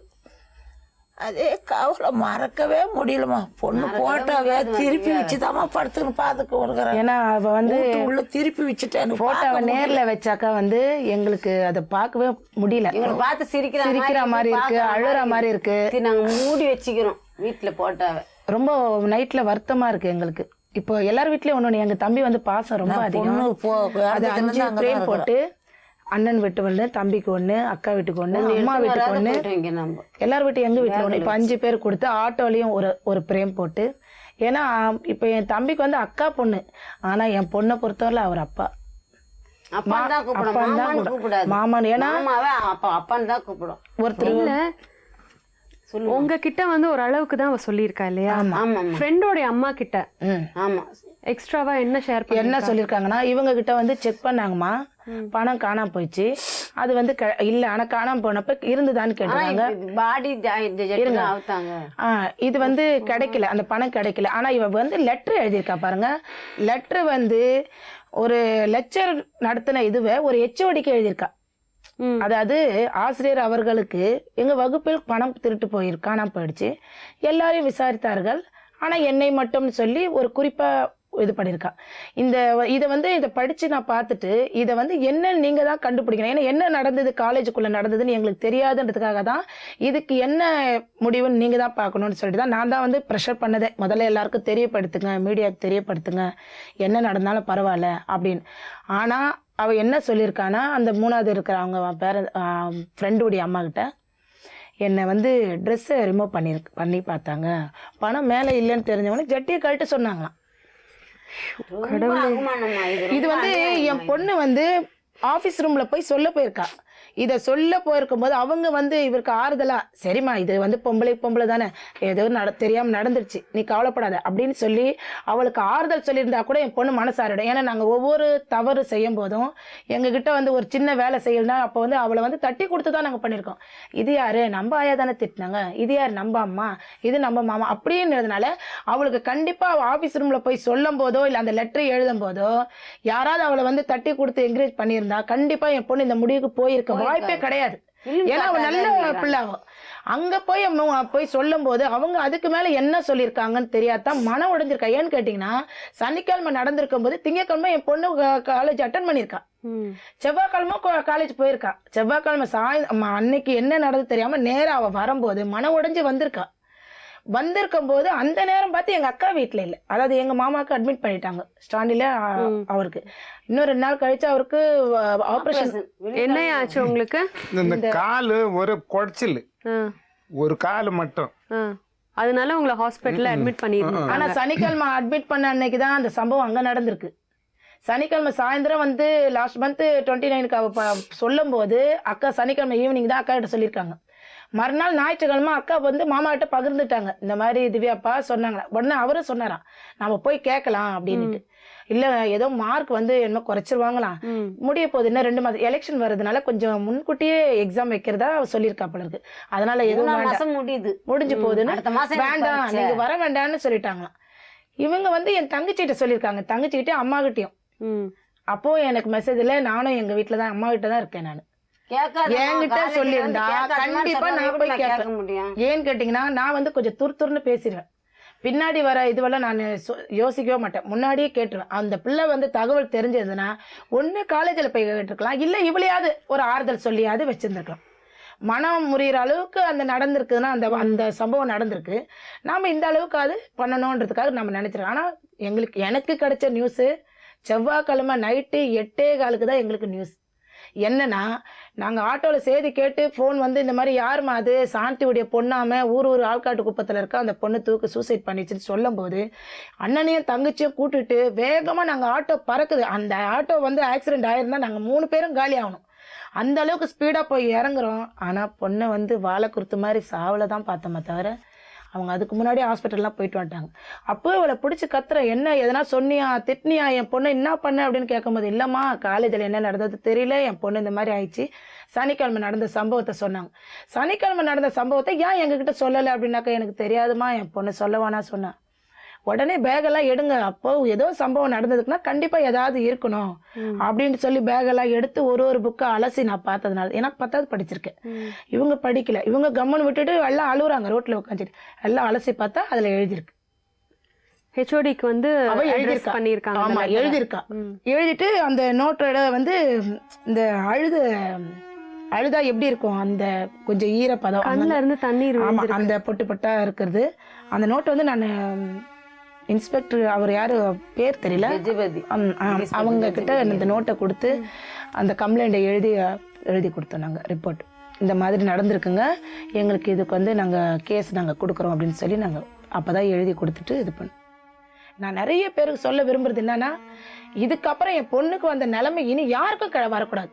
அதே கவலை மறக்கவே முடியலம்மா. பொண்ணு போட்டாவே திருப்பி வச்சுதாம்மா படுத்துன்னு பார்த்துக்க கொடுக்குறேன். ஏன்னா அவள் வந்து உள்ள திருப்பி வச்சுட்டேன். போட்டோவை நேரில் வச்சாக்கா வந்து எங்களுக்கு அதை பார்க்கவே முடியல. இவங்களை பார்த்து சிரிக்கிற மாதிரி இருக்கு, அழுற மாதிரி இருக்கு. நாங்கள் மூடி வச்சுக்கிறோம் வீட்டில் போட்டாவை. ரொம்ப நைட்டில் வருத்தமாக இருக்குது எங்களுக்கு. இப்போ எல்லார் வீட்லேயும் ஒன்று, எங்கள் தம்பி வந்து பாசம் ரொம்ப அதிகம். அது 5 ஃப்ரேம் போட்டு அண்ணன் வீட்டு ஒன்று, தம்பிக்கு ஒன்று, அக்கா வீட்டுக்கு ஒன்று, அம்மா வீட்டுக்கு ஒன்று, எல்லார் வீட்டு எங்கள் வீட்டில் ஒன்று. இப்போ 5 பேர் கொடுத்து ஆட்டோலையும் ஒரு பிரேம் போட்டு. ஏன்னா இப்போ என் தம்பிக்கு வந்து அக்கா பொண்ணு, ஆனால் என் பொண்ணை பொறுத்தவரை அவர் அப்பா மாமான்னு. ஏன்னா அப்பான்னு தான் கூப்பிடும். ஒருத்தர் உங்ககிட்ட வந்து ஒரு அளவுக்கு தான் அவ சொல்லியிருக்கா இல்லையா? ஃப்ரெண்டோட அம்மா கிட்ட ஆமா எக்ஸ்ட்ராவா என்ன ஷேர் என்ன சொல்லியிருக்காங்கன்னா, இவங்க கிட்ட வந்து செக் பண்ணாங்கம்மா, பணம் காணாம போயிடுச்சு. அது வந்து இல்ல, ஆனா காணாம போனப்ப இருந்துதான்னு கேட்டாங்க. பாடி இது வந்து கிடைக்கல, அந்த பணம் கிடைக்கல. ஆனா இவ வந்து லெட்டர் எழுதியிருக்கா பாருங்க. லெட்டர் வந்து ஒரு லெக்சர் நடத்தின இதுவே ஒரு HODக்கு எழுதியிருக்கா. அதாவது ஆசிரியர் அவர்களுக்கு எங்க வகுப்பில் பணம் திருட்டு காணாம போயிடுச்சு, எல்லாரையும் விசாரித்தார்கள், ஆனா என்னை மட்டும் சொல்லி ஒரு குறிப்பா இது பண்ணியிருக்கா. இதை படிச்சு நான் பார்த்துட்டு இதை வந்து என்ன நீங்க தான் கண்டுபிடிக்கணும். ஏன்னா என்ன நடந்தது காலேஜுக்குள்ள நடந்ததுன்னு எங்களுக்கு தெரியாதுன்றதுக்காக தான் இதுக்கு என்ன முடிவுன்னு நீங்க தான் பார்க்கணும்னு சொல்லிட்டு தான் நான் தான் வந்து ப்ரெஷர் பண்ணதே. முதல்ல எல்லாருக்கும் தெரியப்படுத்துங்க, மீடியாவுக்கு தெரியப்படுத்துங்க, என்ன நடந்தாலும் பரவாயில்ல அப்படின்னு. ஆனா அவ என்ன சொல்லியிருக்கானா, அந்த 3வது இருக்கிற அவங்க ஃப்ரெண்டுடைய அம்மா கிட்ட என்னை வந்து ட்ரெஸ்ஸை ரிமூவ் பண்ணி பார்த்தாங்க, பணம் மேலே இல்லைன்னு தெரிஞ்சவொடனே ஜட்டியை கழட்ட சொன்னாங்களாம். இது வந்து என் பொண்ணு வந்து ஆஃபீஸ் ரூம்ல போய் சொல்ல போயிருக்கா. இதை சொல்ல போயிருக்கும் போது அவங்க வந்து இவருக்கு ஆறுதலா, சரிம்மா இது வந்து பொம்பளை தானே, ஏதோ தெரியாம நடந்துருச்சு, நீ கவலைப்படாத அப்படின்னு சொல்லி அவளுக்கு ஆறுதல் சொல்லியிருந்தா கூட என் பொண்ணு மனசாரிடும். ஏன்னா நாங்கள் ஒவ்வொரு தவறு செய்யும் போதும் எங்ககிட்ட வந்து ஒரு சின்ன வேலை செய்யணும்னா அப்போ வந்து அவளை வந்து தட்டி கொடுத்து தான் நாங்கள் பண்ணியிருக்கோம். இது யாரு, நம்ம ஆயா தானே திட்டினாங்க, இது யார், நம்ம அம்மா, இது நம்ம மாமா அப்படின்றதுனால அவளுக்கு கண்டிப்பா அவள் ஆஃபீஸ் ரூம்ல போய் சொல்லும் போதோ இல்லை அந்த லெட்டர் எழுதும் போதோ யாராவது அவளை வந்து தட்டி கொடுத்து என்கரேஜ் பண்ணியிருந்தா கண்டிப்பா என் பொண்ணு இந்த முடிவுக்கு போயிருக்க வாய்ப்பே கிடையாது. ஏன்னா அவ நல்ல பிள்ளாவும் அங்க போய் சொல்லும் போது அவங்க அதுக்கு மேல என்ன சொல்லியிருக்காங்கன்னு தெரியாதான் மனம் உடைஞ்சிருக்கா. ஏன்னு கேட்டீங்கன்னா, சனிக்கிழமை நடந்திருக்கும் போது திங்கக்கிழமை என் பொண்ணு காலேஜ் அட்டன் பண்ணியிருக்கா, செவ்வாய்க்கிழமை காலேஜ் போயிருக்கா. செவ்வாய்க்கிழமை அன்னைக்கு என்ன நடந்து தெரியாம நேரம் அவ வரும்போது மனம் உடைஞ்சு வந்திருக்கும் போது அந்த நேரம் பார்த்து எங்க அக்கா வீட்டுல இல்லை, அதாவது எங்க மாமாவுக்கு அட்மிட் பண்ணிட்டாங்க ஸ்டாண்டில. அவருக்கு இன்னும் 2 நாள் கழிச்சு அவருக்கு ஆபரேஷன். என்ன ஆச்சு உங்களுக்கு? இந்த காலு ஒரு குடைச்சல், ஒரு காலு மட்டும், அதனால உங்களை ஹாஸ்பிட்டல்ல அட்மிட் பண்ணிருந்தாங்க. ஆனா சனிக்கிழமை அட்மிட் பண்ண அன்னைக்கு தான் அந்த சம்பவம் அங்க நடந்திருக்கு. சனிக்கிழமை சாயந்தரம் வந்து லாஸ்ட் மந்த் 29க்கு அவ சொல்லும் போது அக்கா சனிக்கிழமை ஈவினிங் தான் அக்கா கிட்ட சொல்லியிருக்காங்க. மறுநாள் ஞாயிற்றுக்கிழமை அக்கா வந்து மாமா கிட்ட பகிர்ந்துட்டாங்க, இந்த மாதிரி திவ்யாப்பா சொன்னாங்களா. உடனே அவரும் சொன்னாராம், நம்ம போய் கேட்கலாம் அப்படின்ட்டு. இல்ல ஏதோ மார்க் வந்து என்ன குறைச்சிருவாங்களாம், முடிய போகுது, இன்னும் 2 மாதம் எலெக்ஷன் வருதுனால கொஞ்சம் முன்கூட்டியே எக்ஸாம் வைக்கிறதா சொல்லியிருக்கா போல இருக்கு. அதனால எதுவும் முடிஞ்சு போகுதுன்னு வேண்டாம், நீங்க வர வேண்டாம்னு சொல்லிட்டாங்களாம். இவங்க வந்து என் தங்கச்சிகிட்ட சொல்லியிருக்காங்க, தங்கச்சிக்கிட்டே அம்மா கிட்டயும். அப்போ எனக்கு மெசேஜ்ல நானும் எங்க வீட்டுலதான் அம்மா கிட்ட தான் இருக்கேன், நான் என்கிட்ட சொல்லியிருந்தா கண்டிப்பா நான் போய் கேட்க முடியும். ஏன்னு கேட்டீங்கன்னா, நான் வந்து கொஞ்சம் துருத்துருன்னு பேசிடுவேன், பின்னாடி வர இதுவெல்லாம் நான் யோசிக்கவே மாட்டேன், முன்னாடியே கேட்டுருவேன். அந்த பிள்ளை வந்து தகவல் தெரிஞ்சதுன்னா ஒண்ணு காலேஜில் போய் கேட்டுருக்கலாம், இல்லை இவளையாவது ஒரு ஆறுதல் சொல்லியாவது வச்சிருந்துருக்கலாம். மனம் முறிகிற அளவுக்கு அந்த நடந்திருக்குதுன்னா, அந்த சம்பவம் நடந்திருக்கு, நாம இந்த அளவுக்கு அது பண்ணணுன்றதுக்காக நம்ம நினைச்சிருக்கோம். ஆனா எனக்கு கிடைச்ச நியூஸு செவ்வாய்க்கிழமை நைட்டு 8:15 தான் எங்களுக்கு நியூஸ். என்னன்னா, நாங்கள் ஆட்டோவில் செய்தி கேட்டு ஃபோன் வந்து இந்த மாதிரி யாருமா அது சாந்தியுடைய பொண்ணாம ஊர் ஆள்காட்டு குப்பத்தில் இருக்கா, அந்த பொண்ணு சூசைட் பண்ணிச்சுன்னு சொல்லும் போது அண்ணனையும் தங்கச்சியும் கூட்டிட்டு வேகமாக நாங்கள் ஆட்டோ பறக்குது. அந்த ஆட்டோ வந்து ஆக்சிடென்ட் ஆயிருந்தா நாங்கள் 3 பேரும் காலி ஆகணும், அந்த அளவுக்கு ஸ்பீடாக போய் இறங்குறோம். ஆனால் பொண்ணை வந்து வாழை குறுத்து மாதிரி சாவில் தான் பார்த்தோமே தவிர அவங்க அதுக்கு முன்னாடி ஹாஸ்பிட்டல்லாம் போயிட்டு வந்துட்டாங்க. அப்போ இவளை பிடிச்சி கத்துற, என்ன எதனா சொன்னியா, திட்டினியா, என் பொண்ணை என்ன பண்ண அப்படின்னு கேட்கும்போது, இல்லைம்மா காலேஜில் என்ன நடந்தது தெரியல, என் பொண்ணு இந்த மாதிரி ஆயிடுச்சு, சனிக்கிழமை நடந்த சம்பவத்தை சொன்னாங்க. சனிக்கிழமை நடந்த சம்பவத்தை ஏன் எங்ககிட்ட சொல்லலை அப்படின்னாக்கா, எனக்கு தெரியாதுமா, என் பொண்ணு சொல்லவானா சொன்னான். உடனே பேகெல்லாம் எடுங்க, அப்போ ஏதோ சம்பவம் நடந்ததுக்குன்னா கண்டிப்பாக ஏதாவது இருக்கணும் அப்படின்னு சொல்லி பேகெல்லாம் எடுத்து ஒரு புக்கை அலசி நான் பார்த்ததுனால, ஏன்னா 10வது படிச்சிருக்கேன், இவங்க படிக்கல, இவங்க கம்மன் விட்டுட்டு எல்லாம் அழுகுறாங்க ரோட்டில் உட்காந்துட்டு, எல்லாம் அலசி பார்த்தா அதில் எழுதியிருக்கு. ஹெச்ஓடிக்கு வந்து அவ அட்ரஸ் பண்ணியிருக்காங்க. ஆமா எழுதியிருக்கா. எழுதிட்டு அந்த நோட்டோட வந்து இந்த அழுதா எப்படி இருக்கும் அந்த கொஞ்சம் ஈரப்பதம், கண்ணுல இருந்து தண்ணீர் ஆமா அந்த பொட்டு பொட்டா இருக்கிறது. அந்த நோட்டை வந்து நான் இன்ஸ்பெக்டர் அவர் யாரு பேர் தெரியல, அவங்க கிட்ட இந்த நோட்டை கொடுத்து அந்த கம்ப்ளைண்ட்டை எழுதி கொடுத்தோம் நாங்கள் ரிப்போர்ட். இந்த மாதிரி நடந்திருக்குங்க, எங்களுக்கு இதுக்கு வந்து நாங்கள் கேஸ் நாங்கள் கொடுக்குறோம் அப்படின்னு சொல்லி நாங்கள் அப்போ தான் எழுதி கொடுத்துட்டு இது பண்ணோம். நான் நிறைய பேருக்கு சொல்ல விரும்புறது என்னன்னா, இதுக்கப்புறம் என் பொண்ணுக்கு வந்த நிலைமை இனி யாருக்கும் வரக்கூடாது.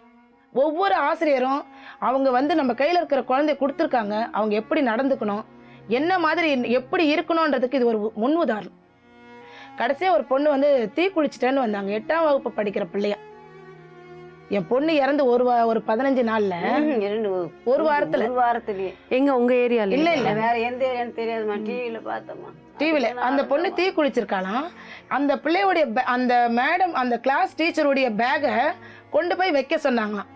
ஒவ்வொரு ஆசிரியரும் அவங்க வந்து நம்ம கையில் இருக்கிற குழந்தைய கொடுத்துருக்காங்க, அவங்க எப்படி நடந்துக்கணும், என்ன மாதிரி எப்படி இருக்கணுன்றதுக்கு இது ஒரு முன் உதாரணம். கடைசியாக ஒரு பொண்ணு வந்து தீ குளிச்சிட்டேன்னு வந்தாங்க, 8ஆம் வகுப்பு படிக்கிற பிள்ளையா. என் பொண்ணு இறந்து ஒரு 15 நாள்ல, ஒரு வாரத்திலேயே. எங்க உங்க ஏரியால? இல்ல வேற எந்த ஏரியான்னு தெரியாதுமா, டிவியில பார்த்தோமா. டிவில அந்த பொண்ணு தீ குளிச்சிருக்காளாம். அந்த பிள்ளையோடைய அந்த மேடம் அந்த கிளாஸ் டீச்சருடைய பேகை கொண்டு போய் வைக்க சொன்னாங்களாம்.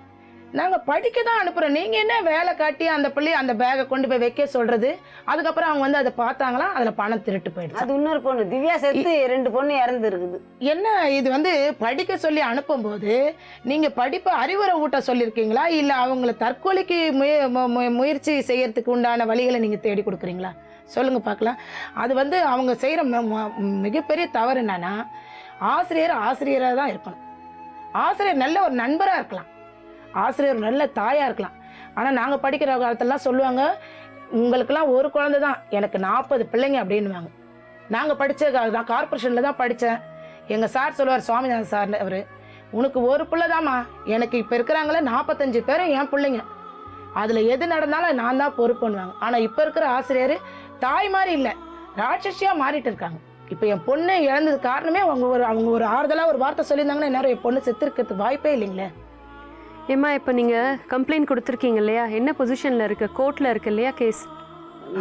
நாங்கள் படிக்க தான் அனுப்புகிறோம், நீங்கள் என்ன வேலை காட்டி அந்த பிள்ளைய அந்த பேகை கொண்டு போய் வைக்க சொல்கிறது. அதுக்கப்புறம் அவங்க வந்து அதை பார்த்தாங்களாம், அதில் பணம் திருட்டு போயிடுச்சு. அது இன்னொரு பொண்ணு திவ்யா சேர்த்து 2 பொண்ணு இறந்து இருக்குது. என்ன இது வந்து படிக்க சொல்லி அனுப்பும்போது நீங்கள் படிப்பை அறிவுரை ஊட்ட சொல்லியிருக்கீங்களா, இல்லை அவங்கள தற்கொலைக்கு முயற்சி செய்யறதுக்கு உண்டான வழிகளை நீங்கள் தேடி கொடுக்குறீங்களா? சொல்லுங்க பார்க்கலாம். அது வந்து அவங்க செய்கிற மிகப்பெரிய தவறு என்னன்னா, ஆசிரியராக தான் இருக்கணும். ஆசிரியர் நல்ல ஒரு நண்பராக இருக்கலாம், ஆசிரியர் நல்ல தாயாக இருக்கலாம். ஆனால் நாங்கள் படிக்கிற காலத்திலலாம் சொல்லுவாங்க, உங்களுக்கெல்லாம் ஒரு குழந்தை தான், எனக்கு 40 பிள்ளைங்க அப்படின்வாங்க. நாங்கள் படித்த நான் கார்பரேஷனில் தான் படித்தேன். எங்கள் சார் சொல்லுவார், சுவாமிநாதன் சார், அவர் உனக்கு ஒரு பிள்ளை தாம்மா, எனக்கு இப்போ இருக்கிறாங்களே 45 பேரும் என் பிள்ளைங்க, அதில் எது நடந்தாலும் நான் தான் பொறுப்புன்னுவாங்க. ஆனால் இப்போ இருக்கிற ஆசிரியர் தாய் மாதிரி இல்லை, ராட்சசியாக மாறிட்டு இருக்காங்க. இப்போ என் பொண்ணு இழந்தது காரணமே அவங்க ஒரு ஆறுதலாக ஒரு வார்த்தை சொல்லியிருந்தாங்கன்னா நேரம் என் பொண்ணு செத்து இருக்கிறதுக்கு வாய்ப்பே இல்லைங்களே. ஏம்மா இப்போ நீங்கள் கம்ப்ளைண்ட் கொடுத்துருக்கீங்க இல்லையா, என்ன பொசிஷனில் இருக்குது? கோர்ட்டில் இருக்கு இல்லையா கேஸ்?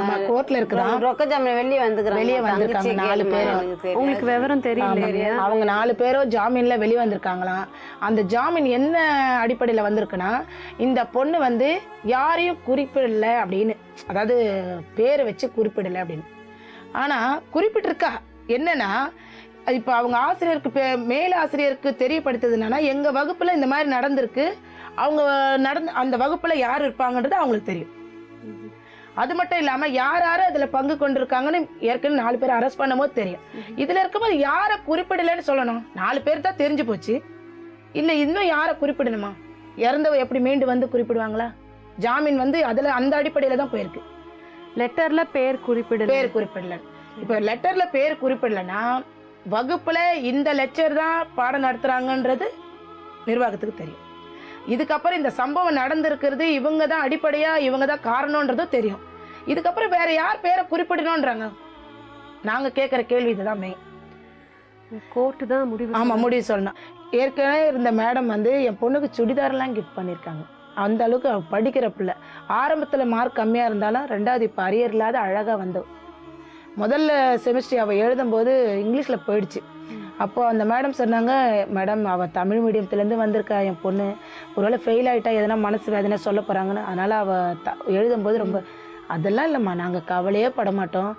ஆமாம் கோர்ட்டில் இருக்குதான். ரொக்க ஜாமீன் வெளியே வந்திருக்காங்க 4 பேரும். உங்களுக்கு விவரம் தெரியல? அவங்க 4 பேரும் ஜாமீனில் வெளியே வந்திருக்காங்களாம். அந்த ஜாமீன் என்ன அடிப்படையில் வந்திருக்குன்னா, இந்த பொண்ணு வந்து யாரையும் குறிப்பிடலை அப்படின்னு, அதாவது பேரை வச்சு குறிப்பிடலை அப்படின்னு. ஆனால் குறிப்பிட்டிருக்கா என்னன்னா, இப்போ அவங்க ஆசிரியருக்கு மேல் ஆசிரியருக்கு தெரியப்படுத்துது என்னன்னா, எங்கள் வகுப்பில் இந்த மாதிரி நடந்திருக்கு, அவங்க அந்த வகுப்பில் யார் இருப்பாங்கன்றது அவங்களுக்கு தெரியும். அது மட்டும் இல்லாமல் யார் அதில் பங்கு கொண்டிருக்காங்கன்னு ஏற்கனவே 4 பேர் அரெஸ்ட் பண்ணும்போது தெரியும். இதில் இருக்கும்போது யாரை குறிப்பிடலைன்னு சொல்லணும்? 4 பேர் தான் தெரிஞ்சு போச்சு, இல்லை இன்னும் யாரை குறிப்பிடணுமா? இறந்தவ எப்படி மீண்டு வந்து குறிப்பிடுவாங்களா? ஜாமீன் வந்து அதில் அந்த அடிப்படையில் தான் போயிருக்கு. லெட்டரில் பேர் குறிப்பிடல. இப்போ லெட்டரில் பேர் குறிப்பிடலைன்னா வகுப்பில் இந்த லெக்சர் தான் பாடம் நடத்துகிறாங்கன்றது நிர்வாகத்துக்கு தெரியும். இதுக்கப்புறம் இந்த சம்பவம் நடந்திருக்கிறது இவங்க தான் அடிப்படையாக, இவங்க தான் காரணன்றதும் தெரியும். இதுக்கப்புறம் வேற யார் பேரை குறிப்பிடணுன்றாங்க? நாங்கள் கேட்குற கேள்வி இதுதான் மெயின். கோர்ட்டு தான் முடிவு. ஆமாம் முடிவு சொல்லணும். ஏற்கனவே இருந்த மேடம் வந்து என் பொண்ணுக்கு சுடிதார்லாம் கிஃப்ட் பண்ணியிருக்காங்க. அந்த அளவுக்கு அவள் படிக்கிற பிள்ளை. ஆரம்பத்தில் மார்க் கம்மியாக இருந்தாலும் 2வது இப்போ அரியர் இல்லாத அழகாக வந்தோம். முதல்ல செமிஸ்டர் அவள் எழுதும்போது இங்கிலீஷில் போயிடுச்சு. அப்போது அந்த மேடம் சொன்னாங்க, மேடம் அவள் தமிழ் மீடியத்துலேருந்து வந்திருக்கா, என் பொண்ணு ஒருவேளை ஃபெயில் ஆகிட்டா எதனா மனசு வேதனை சொல்ல போகிறாங்கன்னு, அதனால் அவள் எழுதும்போது ரொம்ப, அதெல்லாம் இல்லைம்மா, நாங்கள் கவலையே பட மாட்டோம்,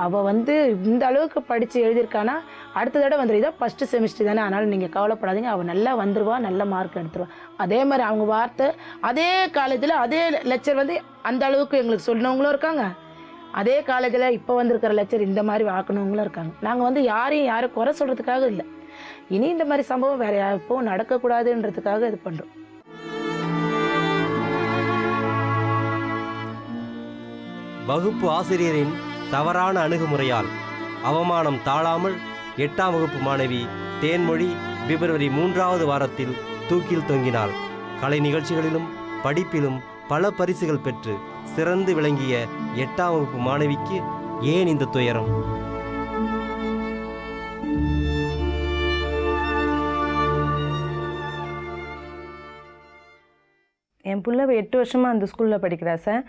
அவள் வந்து இந்த அளவுக்கு படித்து எழுதியிருக்கானா அடுத்த தடவை வந்துடும், இதான் ஃபஸ்ட்டு செமிஸ்டர் தானே, அதனால் நீங்கள் கவலைப்படாதீங்க, அவள் நல்லா வந்துடுவா, நல்ல மார்க் எடுத்துருவா. அதே மாதிரி அவங்க வார்த்தை, அதே காலேஜில் அதே லெக்சர் வந்து அந்த அளவுக்கு எங்களுக்கு சொன்னவங்களும் இருக்காங்க, அதே காலேஜில் இப்போ வந்திருக்கிற லெக்சர் இந்த மாதிரி ஆக்கணவங்களும் இருக்காங்க. நாங்கள் வந்து யாரும் குறை சொல்கிறதுக்காக இல்லை, இனி இந்த மாதிரி சம்பவம் வேறு எப்பவும் நடக்கக்கூடாதுன்றதுக்காக இது பண்ணுறோம். வகுப்பு ஆசிரியரின் தவறான அணுகுமுறையால் அவமானம் தாழாமல் 8ஆம் வகுப்பு மாணவி தேன்மொழி பிப்ரவரி 3வது வாரத்தில் தூக்கில் தொங்கினாள். கலை நிகழ்ச்சிகளிலும் படிப்பிலும் பல பரிசுகள் பெற்று சிறந்து விளங்கிய 8ஆம் வகுப்பு மாணவிக்கு ஏன் இந்த துயரம்? என் பிள்ளை 8 வருஷமாக அந்த ஸ்கூலில் படிக்கிறா சார்.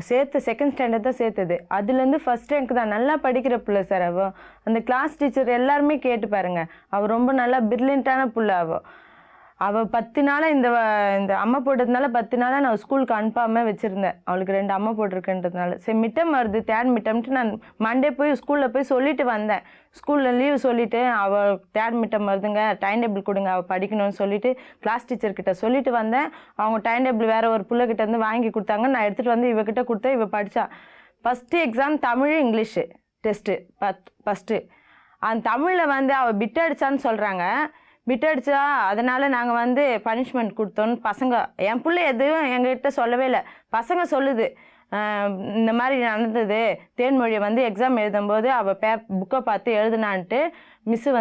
சேர்த்து செகண்ட் ஸ்டாண்டர்ட் தான் சேர்த்தது. அதுலேருந்து ஃபஸ்ட் ரேங்க் தான். நல்லா படிக்கிற பிள்ளை சார் அவள். அந்த கிளாஸ் டீச்சர் எல்லாருமே கேட்டு பாருங்க, அவள் ரொம்ப நல்லா பிரில்லியண்ட்டான பிள்ளை. அவள் 10 நாளாக இந்த அம்மா போட்டதுனால 10 நாளாக நான் ஸ்கூலுக்கு அனுப்பாமல் வச்சுருந்தேன். அவளுக்கு 2 அம்மா போட்டிருக்கேன்றதுனால. சரி மிட்டம் வருது, தேர்ட் மிட்டம்ட்டு நான் மண்டே போய் ஸ்கூலில் போய் சொல்லிட்டு வந்தேன். ஸ்கூலில் லீவ் சொல்லிவிட்டு அவள் தேர்ட் மிட்டம் வருதுங்க, டைம் டேபிள் கொடுங்க, அவள் படிக்கணும்னு சொல்லிட்டு கிளாஸ் டீச்சர்கிட்ட சொல்லிட்டு வந்தேன். அவங்க டைம் டேபிள் வேறு ஒரு பிள்ளைகிட்ட இருந்து வாங்கி கொடுத்தாங்க. நான் எடுத்துகிட்டு வந்து இவகிட்ட கொடுத்தேன். இவள் படித்தா. First exam Tamil English test first. அந்த தமிழில் வந்து அவள் பிட் அடித்தான்னு சொல்கிறாங்க. பிட் அடித்தா அதனால் நாங்கள் பனிஷ்மெண்ட் கொடுத்தோன்னு பசங்க, என் பிள்ளை எதுவும் எங்ககிட்ட சொல்லவே இல்லை. பசங்க சொல்லுது, இந்த மாதிரி நடந்தது. தேன்மொழியை எக்ஸாம் எழுதும்போது அவள் புக்கை பார்த்து எழுதுனான்ட்டு மிஸ்ஸு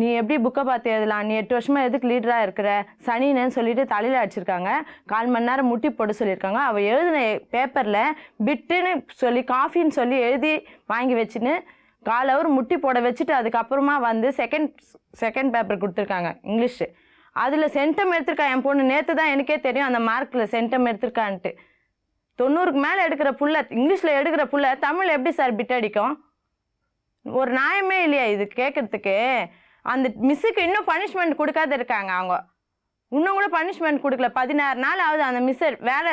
நீ எப்படி புக்கை பார்த்து எழுதலாம், நீ 8 வருஷமாக எதுக்கு லீடராக இருக்கிற, சனின்னு சொல்லிட்டு தலையில் அடிச்சிருக்காங்க. 4 மணி நேரம் முட்டி போட சொல்லியிருக்காங்க. அவள் எழுதின பேப்பரில் பிட்டுன்னு சொல்லி காஃபின்னு சொல்லி எழுதி வாங்கி வச்சுன்னு 4 ஹவர் முட்டி போட வச்சுட்டு அதுக்கப்புறமா செகண்ட் பேப்பர் கொடுத்துருக்காங்க இங்கிலீஷு. அதில் சென்டம் எடுத்திருக்கா என் பொண்ணு. நேற்று தான் எனக்கே தெரியும் அந்த மார்க்கில் சென்டம் எடுத்திருக்கான்ட்டு. 90க்கு மேலே எடுக்கிற புள்ள, இங்கிலீஷில் எடுக்கிற புள்ள தமிழ் எப்படி சார் பிட் அடிக்கும்? ஒரு நியாயமே இல்லையா இது கேட்குறதுக்கு? அந்த மிஸ்ஸுக்கு இன்னும் பனிஷ்மெண்ட் கொடுக்காத இருக்காங்க. அவங்க இன்னும் கூட பனிஷ்மெண்ட் கொடுக்கல. 16 நாள் ஆகுது. அந்த மிஸ்ஸு வேறு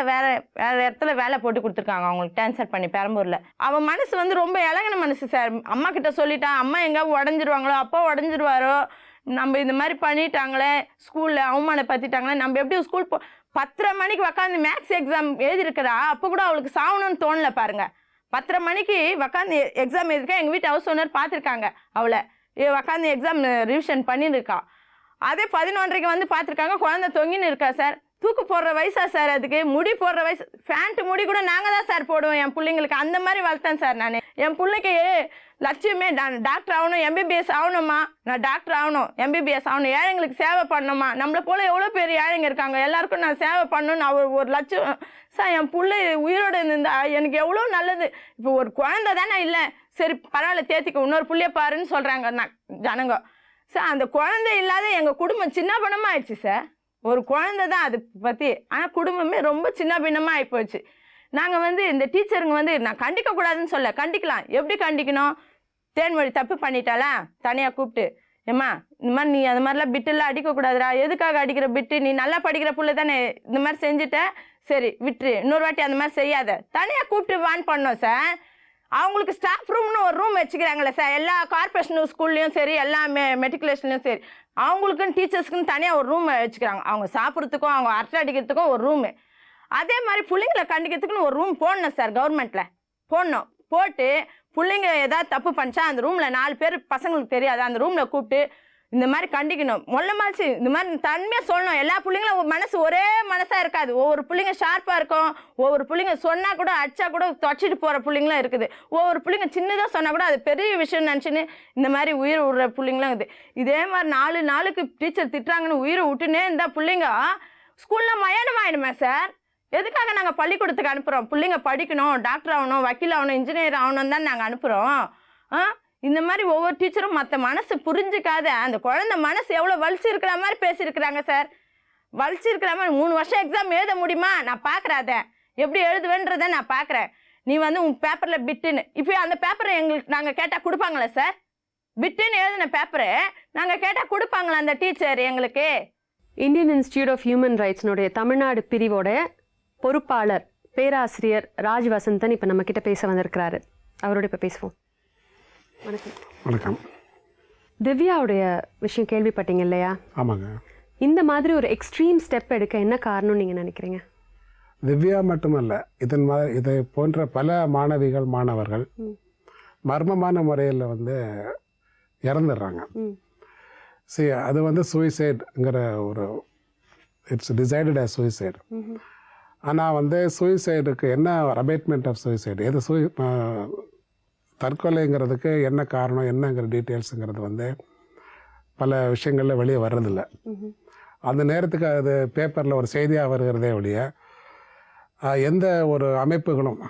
இடத்துல வேலை போட்டு கொடுத்துருக்காங்க அவங்களுக்கு ட்ரான்ஸ்ஃபர் பண்ணி பெரம்பூரில். அவன் மனசு ரொம்ப இலகின மனசு சார். அம்மா கிட்ட சொல்லிட்டான், அம்மா எங்கே உடஞ்சிருவாங்களோ, அப்பா உடஞ்சிருவாரோ, நம்ம இந்த மாதிரி பண்ணிட்டாங்களே, ஸ்கூலில் அவமானப்படுத்திட்டாங்களே, நம்ம எப்படி ஸ்கூல் 10:30 மணிக்கு உக்காந்து மேக்ஸ் எக்ஸாம் எழுதிருக்கிறா. அப்போ கூட அவளுக்கு சாகணும்னு தோணலை பாருங்க. 10:30 மணிக்கு உக்காந்து எக்ஸாம் எழுதிருக்கா. எங்கள் வீட்டு ஹவுஸ் ஓனர் பார்த்துருக்காங்க அவளை உக்காந்து எக்ஸாம் ரிவிஷன் பண்ணியிருக்கா. அதே 11:30க்கு பார்த்துருக்காங்க, குழந்தை தொங்கின்னு இருக்கா சார். தூக்கு போடுற வயசா சார் அதுக்கு? முடி போடுற வயசு, ஃபேண்ட்டு முடி கூட நாங்கள் தான் சார் போடுவோம் என் பிள்ளைங்களுக்கு. அந்த மாதிரி வளர்த்தேன் சார் நான். என் பிள்ளைக்கு லட்சியமே நான் டாக்டர் ஆகணும், எம்பிபிஎஸ் ஆகணுமா, நான் டாக்டர் ஆகணும், எம்பிபிஎஸ் ஆகணும், ஏழைங்களுக்கு சேவை பண்ணணுமா. நம்மளை போல் எவ்வளோ பேர் ஏழைங்க இருக்காங்க, எல்லாருக்கும் நான் சேவை பண்ணணும்னு ஒரு லட்சம் சார். என் பிள்ளை உயிரோடு இருந்தா எனக்கு எவ்வளோ நல்லது. இப்போ ஒரு குழந்தை தானே, இல்லை சரி பரவாயில்ல தேத்திக்க, இன்னொரு பிள்ளைய பாருன்னு சொல்கிறாங்க ஜனங்க சார். அந்த குழந்தை இல்லாத எங்கள் குடும்பம் சின்ன பின்னமாக ஆயிடுச்சு சார். ஒரு குழந்தை தான் அதை பற்றி, ஆனால் குடும்பமே ரொம்ப சின்ன பின்னமாக ஆகிப்போச்சு. நாங்கள் இந்த டீச்சருங்க நான் கண்டிக்கக்கூடாதுன்னு சொல்ல, கண்டிக்கலாம். எப்படி கண்டிக்கணும்? தேன்மொழி தப்பு பண்ணிட்டாலா தனியாக கூப்பிட்டு, ஏம்மா இந்த மாதிரி நீ அந்த மாதிரிலாம் பிட்டெல்லாம் அடிக்கக்கூடாதுடா, எதுக்காக அடிக்கிற பிட்டு, நீ நல்லா படிக்கிற பிள்ளை தானே, இந்த மாதிரி செஞ்சுட்ட, சரி விட்டுரு, இன்னொரு வாட்டி அந்த மாதிரி செய்யாத, தனியாக கூப்பிட்டு வான் பண்ணோம் சார். அவங்களுக்கு ஸ்டாஃப் ரூம்னு ஒரு ரூம் வச்சுக்கிறாங்களே சார், எல்லா கார்பரேஷன் ஸ்கூல்லையும் சரி, எல்லா மெட்ரிகுலேஷன்லையும் சரி, அவங்களுக்குன்னு டீச்சர்ஸ்க்குன்னு தனியாக ஒரு ரூம் வச்சுக்கிறாங்க. அவங்க சாப்பிட்றதுக்கும் அவங்க அரட்டை அடிக்கிறதுக்கும் ஒரு ரூமு. அதே மாதிரி பிள்ளைங்களை கண்டிக்கிறதுக்குன்னு ஒரு ரூம் போடணும் சார், கவர்மெண்ட்டில் போடணும். போட்டு பிள்ளைங்க ஏதாவது தப்பு பண்ணிச்சா அந்த ரூமில் 4 பேர் பசங்களுக்கு தெரியாது, அந்த ரூமில் கூப்பிட்டு இந்த மாதிரி கண்டிக்கணும். மொல்லமாச்சு இந்த மாதிரி தன்மையாக சொல்லணும். எல்லா பிள்ளைங்களும் மனசு ஒரே மனசாக இருக்காது. ஒவ்வொரு பிள்ளைங்க ஷார்ப்பாக இருக்கும், ஒவ்வொரு பிள்ளைங்க சொன்னால் கூட அடிச்சா கூட தொச்சிட்டு போகிற பிள்ளைங்களும் இருக்குது. ஒவ்வொரு பிள்ளைங்க சின்னதாக சொன்னால் கூட அது பெரிய விஷயம் நினச்சின்னு இந்த மாதிரி உயிர் விடுற பிள்ளைங்களும் இருக்குது. இதே மாதிரி 4 நாளுக்கு டீச்சர் திட்டுறாங்கன்னு உயிரை விட்டுனே இருந்தால் பிள்ளைங்க ஸ்கூலில் மயானம் ஆகிடுமே சார். எதுக்காக நாங்கள் பள்ளிக்கூடத்துக்கு அனுப்புகிறோம்? பிள்ளைங்க படிக்கணும், டாக்டர் ஆகணும், வக்கீல் ஆகணும், இன்ஜினியர் ஆகணும் தான் நாங்கள் அனுப்புகிறோம். இந்த மாதிரி ஒவ்வொரு டீச்சரும் மற்ற மனசு புரிஞ்சிக்காத அந்த குழந்தை மனசு எவ்வளோ வலிச்சிருக்கிற மாதிரி பேசியிருக்கிறாங்க சார். வலிச்சிருக்கிற மாதிரி 3 வருஷம் எக்ஸாம் எழுத முடியுமா? நான் பார்க்குறேன் எப்படி எழுதுவேன்றதை நான் பார்க்குறேன். நீ உன் பேப்பரில் பிட்டுன்னு, இப்போ அந்த பேப்பரை எங்களுக்கு நாங்கள் கேட்டால் கொடுப்பாங்களா சார்? பிட்டுன்னு எழுதின பேப்பரை நாங்கள் கேட்டால் கொடுப்பாங்களா அந்த டீச்சர் எங்களுக்கு? இந்தியன் இன்ஸ்டிடியூட் ஆஃப் ஹியூமன் ரைட்ஸ்னுடைய தமிழ்நாடு பிரிவோட பொறுப்பாளர் பேராசிரியர் ராஜ் வசந்தன் இப்போ நம்மக்கிட்ட பேச வந்திருக்கிறாரு. அவரோட இப்போ பேசுவோம். வணக்கம். வணக்கம். திவ்யாவுடைய விஷயம் கேள்விப்பட்டீங்க இல்லையா? ஆமாங்க. இந்த மாதிரி ஒரு எக்ஸ்ட்ரீம் ஸ்டெப் எடுக்க என்ன காரணம்னு நீங்கள் நினைக்கிறீங்க? திவ்யா மட்டுமல்ல, இதை போன்ற பல மாணவிகள் மாணவர்கள் மர்மமான முறையில் இறந்துடுறாங்க. சரி, அது சூசைடுங்கிற ஒரு இட்ஸ் டிசைடட் as சூசைடு. ஆனால் சூசைடுக்கு என்ன அபேட்மெண்ட் ஆஃப் சூசைடு, எது தற்கொலைங்கிறதுக்கு என்ன காரணம் என்னங்கிற டீட்டெயில்ஸுங்கிறது பல விஷயங்களில் வெளியே வர்றதில்லை. அந்த நேரத்துக்கு அது பேப்பரில் ஒரு செய்தியாக வருகிறதே ஒழிய எந்த ஒரு அமைப்புகளும்,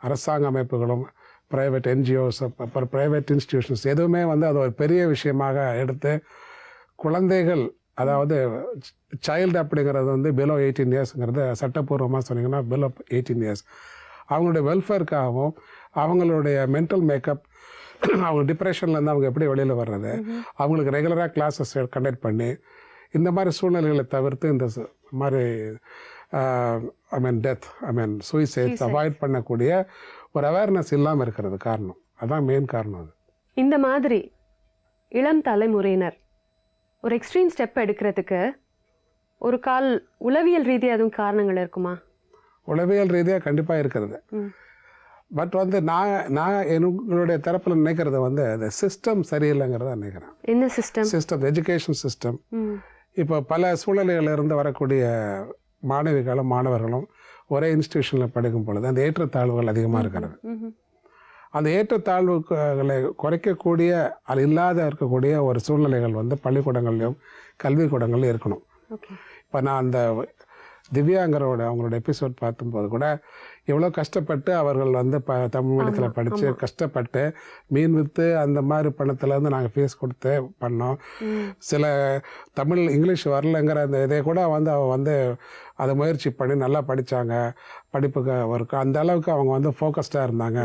அரசாங்க அமைப்புகளும், ப்ரைவேட் என்ஜிஓஸ், அப்புறம் ப்ரைவேட் இன்ஸ்டிடியூஷன்ஸ் எதுவுமே அது ஒரு பெரிய விஷயமாக எடுத்து குழந்தைகள், அதாவது சைல்டு அப்படிங்கிறது பிலோ 18 இயர்ஸுங்கிறது சட்டப்பூர்வமாக சொன்னீங்கன்னா பிலோ 18 இயர்ஸ் அவங்களுடைய வெல்ஃபேருக்காகவும் அவங்களுடைய மென்டல் மேக்கப், அவங்க டிப்ரெஷன்லேருந்து அவங்க எப்படி வெளியில் வர்றது, அவங்களுக்கு ரெகுலராக கிளாஸஸ் கண்டக்ட் பண்ணி இந்த மாதிரி சூழ்நிலைகளை தவிர்த்து இந்த மாதிரி டெத் சூசைட்ஸ் அவாய்ட் பண்ணக்கூடிய ஒரு அவேர்னஸ் இல்லாமல் இருக்கிறது காரணம். அதான் மெயின் காரணம். அது இந்த மாதிரி இளம் தலைமுறையினர் ஒரு எக்ஸ்ட்ரீம் ஸ்டெப் எடுக்கிறதுக்கு ஒரு உளவியல் ரீதியாக எதுவும் காரணங்கள் இருக்குமா? உளவியல் ரீதியாக கண்டிப்பாக இருக்கிறது. பட் நான் என்னுடைய தரப்பில் நினைக்கிறது அந்த சிஸ்டம் சரியில்லைங்கிறத நினைக்கிறேன். என்ன சிஸ்டம்? Education system. இப்போ பல சூழ்நிலைகளில் இருந்து வரக்கூடிய மாணவிகளும் மாணவர்களும் ஒரே இன்ஸ்டிடியூஷனில் படிக்கும் பொழுது அந்த ஏற்றத்தாழ்வுகள் அதிகமாக இருக்கிறது. அந்த ஏற்றத்தாழ்வுகளை குறைக்கக்கூடிய அது இல்லாத இருக்கக்கூடிய ஒரு சூழ்நிலைகள் பள்ளிக்கூடங்கள்லையும் கல்விக்கூடங்கள்லையும் இருக்கணும். இப்போ நான் அந்த திவ்யாங்கிறோட அவங்களோட எபிசோட் பார்க்கும்போது கூட எவ்வளோ கஷ்டப்பட்டு அவர்கள் தமிழ் மீடியத்தில் படித்து கஷ்டப்பட்டு மீன் விற்று அந்த மாதிரி பணத்துலேருந்து நாங்கள் ஃபீஸ் கொடுத்து பண்ணோம். சில தமிழ் இங்கிலீஷ் வரலைங்கிற அந்த இதை கூட அவள் அதை முயற்சி பண்ணி நல்லா படித்தாங்க. படிப்புக்கு அந்த அளவுக்கு அவங்க ஃபோக்கஸ்டாக இருந்தாங்க,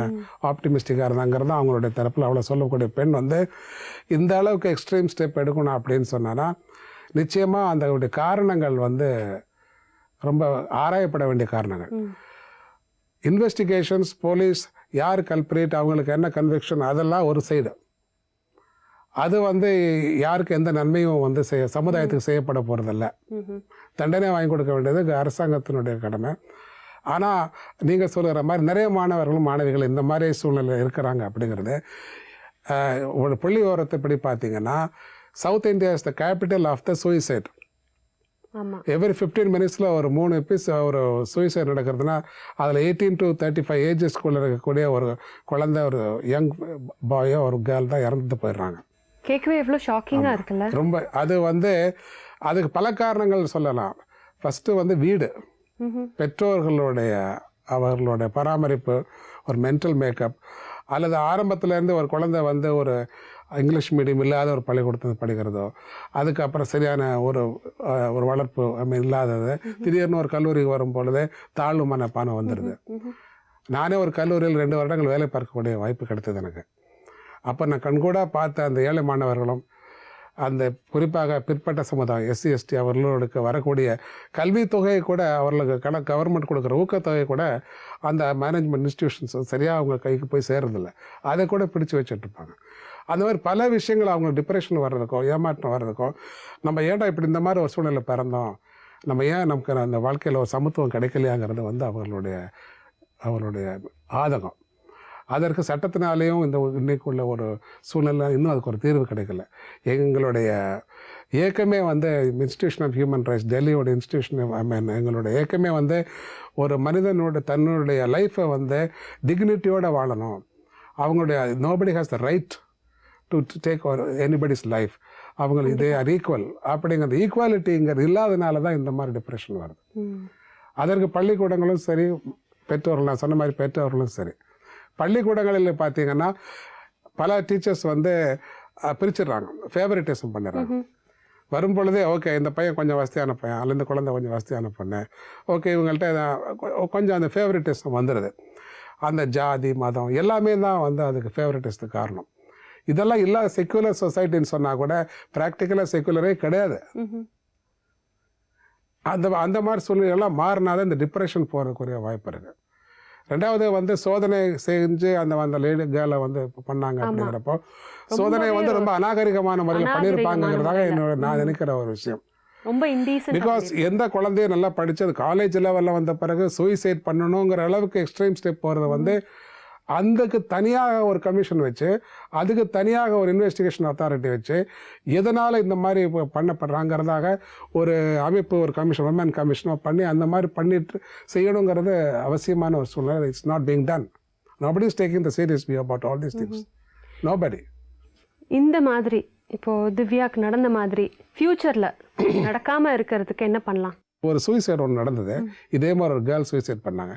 ஆப்டிமிஸ்டிக்காக இருந்தாங்கிறது அவங்களுடைய தரப்பில் அவ்வளோ சொல்லக்கூடிய பெண் இந்த அளவுக்கு எக்ஸ்ட்ரீம் ஸ்டெப் எடுக்கணும் அப்படின்னு சொன்னான்னா நிச்சயமாக அந்த காரணங்கள் ரொம்ப ஆராயப்பட வேண்டிய காரணங்கள். இன்வெஸ்டிகேஷன்ஸ், போலீஸ் யார் கல்பிரேட், அவங்களுக்கு என்ன கன்விக்ஷன், அதெல்லாம் ஒரு சைடு. அது யாருக்கு எந்த நன்மையும் சமுதாயத்துக்கு செய்யப்பட போகிறதில்ல. தண்டனை வாங்கி கொடுக்க வேண்டியது அரசாங்கத்தினுடைய கடமை. ஆனால் நீங்கள் சொல்கிற மாதிரி நிறைய மாணவர்களும் மாணவிகள் இந்த மாதிரி சூழ்நிலை இருக்கிறாங்க அப்படிங்கிறது ஒரு புள்ளி விவரத்தை படி பார்த்தீங்கன்னா South India is the capital of the suicide. Every 15 மினிட்ஸில் ஒரு 3 ஒரு சூசைட் நடக்கிறதுனா அதில் 18 to 35 ஏஜஸ்குள்ளே இருக்கக்கூடிய ஒரு குழந்தை, ஒரு யங் பாயோ ஒரு கேர்ள் தான் இறந்துட்டு போயிடுறாங்க. கேட்கவே எவ்வளோ ஷாக்கிங்காக இருக்குல்ல. ரொம்ப அது அதுக்கு பல காரணங்கள் சொல்லலாம். ஃபஸ்ட்டு வீடு, அவர்களுடைய பராமரிப்பு, ஒரு மென்டல் மேக்கப், அல்லது ஆரம்பத்துலேருந்து ஒரு குழந்தை ஒரு இங்கிலீஷ் மீடியம் இல்லாத ஒரு பள்ளிக்கூடத்தில் படிக்கிறதோ, அதுக்கப்புறம் சரியான ஒரு வளர்ப்பு இல்லாதது, திடீர்னு ஒரு கல்லூரிக்கு வரும் பொழுது தாழ்வு மனப்பானம் வந்துடுது. நானே ஒரு கல்லூரியில் 2 வருடங்கள் வேலை பார்க்கக்கூடிய வாய்ப்பு கிடைத்தது எனக்கு. அப்போ நான் கண்கூடாக பார்த்த அந்த ஏழை மாணவர்களும் அந்த குறிப்பாக பிற்பட்ட சமுதாயம் SC ST அவர்களுக்கு வரக்கூடிய கல்வித்தொகையை கூட அவர்களுக்கு கவர்மெண்ட் கொடுக்குற ஊக்கத்தொகை கூட அந்த மேனேஜ்மெண்ட் இன்ஸ்டிடியூஷன்ஸ் சரியாக அவங்க கைக்கு போய் சேர்றதில்ல. அதை கூட பிடிச்சி வச்சுட்ருப்பாங்க. அந்த மாதிரி பல விஷயங்கள் அவங்களுக்கு டிப்ரெஷன் வர்றதுக்கோ ஏமாற்றம் வர்றதுக்கோ, நம்ம ஏன்டா இப்படி இந்த மாதிரி ஒரு சூழ்நிலை பிறந்தோம், நம்ம ஏன் நமக்கு அந்த வாழ்க்கையில் ஒரு சமத்துவம் கிடைக்கலையாங்கிறது அவர்களுடைய ஆதகம். அதற்கு சட்டத்தினாலேயும் இன்னைக்குள்ள ஒரு சூழ்நிலை இன்னும் அதுக்கு ஒரு தீர்வு கிடைக்கல. எங்களுடைய ஏக்கமே இன்ஸ்டிடியூஷன் ஆஃப் ஹியூமன் ரைட்ஸ், டெல்லியோட இன்ஸ்டிடியூஷன் எங்களுடைய ஏக்கமே ஒரு மனிதனோட தன்னுடைய லைஃப்பை டிக்னிட்டியோடு வாழணும். அவங்களுடைய nobody has the right to take anybody's life. அவங்களுக்கு இதே ஆர் ஈக்குவல் அப்படிங்கிறது ஈக்குவாலிட்டிங்கிறது இல்லாதனால தான் இந்த மாதிரி டிப்ரெஷன் வருது. அதற்கு பள்ளிக்கூடங்களும் சரி, பெற்றோர்கள், நான் சொன்ன மாதிரி பெற்றோர்களும் சரி, பள்ளிக்கூடங்களில் பார்த்தீங்கன்னா பல டீச்சர்ஸ் பிரிச்சிடுறாங்க, ஃபேவரட்டிசம் பண்ணிடுறாங்க. வரும் பொழுதே ஓகே இந்த பையன் கொஞ்சம் வசதியான பையன், அல்லது இந்த குழந்தை கொஞ்சம் வசதியான பொண்ணு, ஓகே இவங்கள்ட்ட கொஞ்சம் அந்த ஃபேவரட்டிசம் வந்துடுது. அந்த ஜாதி மதம் எல்லாமே தான் அதுக்கு ஃபேவரட்டிசத்துக்கு காரணம். இதெல்லாம் இல்லாத செக்குலர் சொசைட்டின்னு சொன்னால் கூட ப்ராக்டிக்கலாக செக்குலரே கிடையாது. அந்த மாதிரி சூழ்நிலையெல்லாம் மாறினாதான் இந்த டிப்ரெஷன் போகிறதுக்குரிய வாய்ப்பு இருக்குது. ரெண்டாவது சோதனை செஞ்சு அந்த லேடி கேர்ளை பண்ணாங்க அப்படிங்கிறப்போ சோதனை ரொம்ப அநாகரிகமான முறையில் பண்ணியிருப்பாங்கிறதாக நான் நினைக்கிற ஒரு விஷயம். பிகாஸ் எந்த குழந்தையும் நல்லா படித்து அது காலேஜ் லெவலில் வந்த பிறகு சூசைட் பண்ணணுங்கிற அளவுக்கு எக்ஸ்ட்ரீம் ஸ்டெப் போகிறது அதுக்கு தனியாக ஒரு கமிஷன் வச்சு, அதுக்கு தனியாக ஒரு இன்வெஸ்டிகேஷன் அத்தாரிட்டி வச்சு, எதனால் இந்த மாதிரி பண்ணப்படுறாங்கிறதாக ஒரு அமைப்பு, ஒரு கமிஷன், விமன் கமிஷனோ பண்ணி அந்த மாதிரி பண்ணிட்டு செய்யணுங்கிறது அவசியமான ஒரு சூழ்நிலை. It's not being done. Nobody is taking the serious view about all these things. Nobody. இந்த மாதிரி இப்போது திவ்யாவுக்கு நடந்த மாதிரி ஃப்யூச்சரில் நடக்காமல் இருக்கிறதுக்கு என்ன பண்ணலாம்? ஒரு சூசைட் ஒன்று நடந்தது, இதே மாதிரி ஒரு கேர்ள் சூசைட் பண்ணாங்க.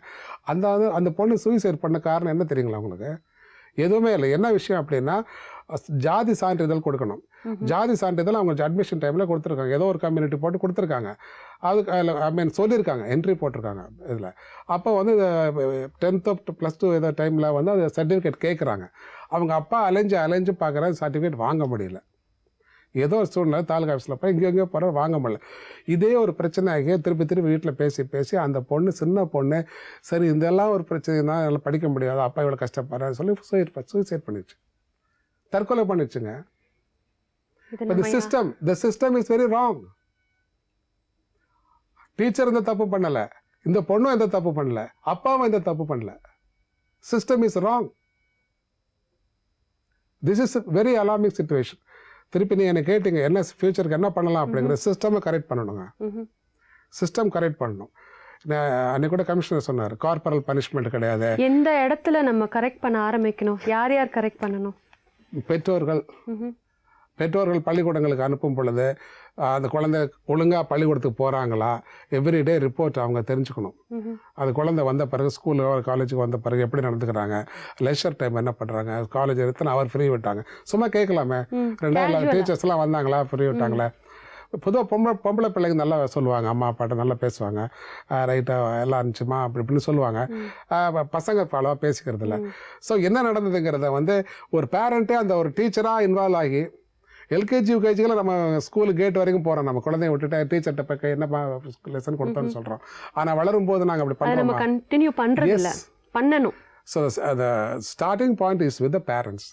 அந்த பொண்ணு சூசைட் பண்ண காரணம் என்ன தெரியுங்களா உங்களுக்கு? எதுவுமே இல்லை. என்ன விஷயம் அப்படின்னா, ஜாதி சான்றிதழ் கொடுக்கணும். ஜாதி சான்றிதழ் அவங்க அட்மிஷன் டைமில் கொடுத்துருக்காங்க, ஏதோ ஒரு கம்யூனிட்டி போட்டு கொடுத்துருக்காங்க. அதுக்கு ஐ மீன் சொல்லியிருக்காங்க, என்ட்ரி போட்டிருக்காங்க இதில். அப்போ வந்து 10th +2 ஏதோ டைமில் வந்து அது சர்டிஃபிகேட் கேட்குறாங்க. அவங்க அப்பா அலைஞ்சு பார்க்குற சர்டிஃபிகேட் வாங்க முடியல. ஏதோ ஒரு சூழ்நிலை தாலுகா ஆஃபீஸில் போய் எங்கேயோ போகிற வாங்க முடியல. இதே ஒரு பிரச்சனை ஆகி திருப்பி வீட்டில் பேசி அந்த பொண்ணு, சின்ன பொண்ணு, சரி இதெல்லாம் ஒரு பிரச்சனைனா என்னால் படிக்க முடியாது, அப்பா இவ்வளோ கஷ்டப்படுறான்னு சொல்லி சூசைட் பண்ணிடுச்சு, தற்கொலை பண்ணிடுச்சுங்க. The system is very wrong. Teacher எந்த தப்பு பண்ணலை, இந்த பொண்ணும் எந்த தப்பு பண்ணல, அப்பாவும் எந்த தப்பு பண்ணல. System is wrong. This is very alarming situation. திருப்பி நீங்கள் என்ன கேட்டீங்க, என்ன ஃபியூச்சருக்கு என்ன பண்ணலாம் அப்படிங்கிற சிஸ்டமை கரெக்ட் பண்ணணுங்க. சிஸ்டம் கரெக்ட் பண்ணணும். அன்னைக்கு கூட கமிஷனர் சொன்னார், கார்பரல் பனிஷ்மெண்ட் கிடையாது. எந்த இடத்துல நம்ம கரெக்ட் பண்ண ஆரம்பிக்கணும்? யார் கரெக்ட் பண்ணணும்? பெற்றோர்கள் பள்ளிக்கூடங்களுக்கு அனுப்பும் பொழுது அந்த குழந்தை ஒழுங்காக பள்ளிக்கூடத்துக்கு போகிறாங்களா, எவ்ரிடே ரிப்போர்ட் அவங்க தெரிஞ்சுக்கணும். அது குழந்தை வந்த பிறகு ஸ்கூலுக்கு காலேஜுக்கு வந்த பிறகு எப்படி நடந்துக்கிறாங்க, லெஷர் டைம் என்ன பண்ணுறாங்க, காலேஜ் எத்தனை அவர் ஃப்ரீ விட்டாங்க, சும்மா கேட்கலாமே. 2 டீச்சர்ஸ்லாம் வந்தாங்களா, ஃப்ரீ விட்டாங்களா. பொதுவாக பொம்பளை பிள்ளைங்க நல்லா சொல்லுவாங்க, அம்மா அப்பாட்ட நல்லா பேசுவாங்க, ரைட்டாக எல்லாம் இருந்துச்சுமா அப்படி இப்படின்னு சொல்லுவாங்க. பசங்க அவ்வளோவா பேசிக்கிறது இல்லை. ஸோ என்ன நடந்ததுங்கிறத வந்து ஒரு பேரண்ட்டே அந்த ஒரு டீச்சராக இன்வால்வ் ஆகி, எல்கேஜி யூகேஜிக்கெல்லாம் நம்ம ஸ்கூலு கேட் வரைக்கும் போகிறோம், நம்ம குழந்தைய விட்டுட்டு டீச்சர்கிட்ட போய் என்னப்பா லெசன் கொடுத்தோன்னு சொல்கிறோம். ஆனால் வளரும் போது நாங்கள் அப்படி பண்ணுறோம், கண்டினியூ பண்ணுறது பண்ணணும். So the starting point is with the parents.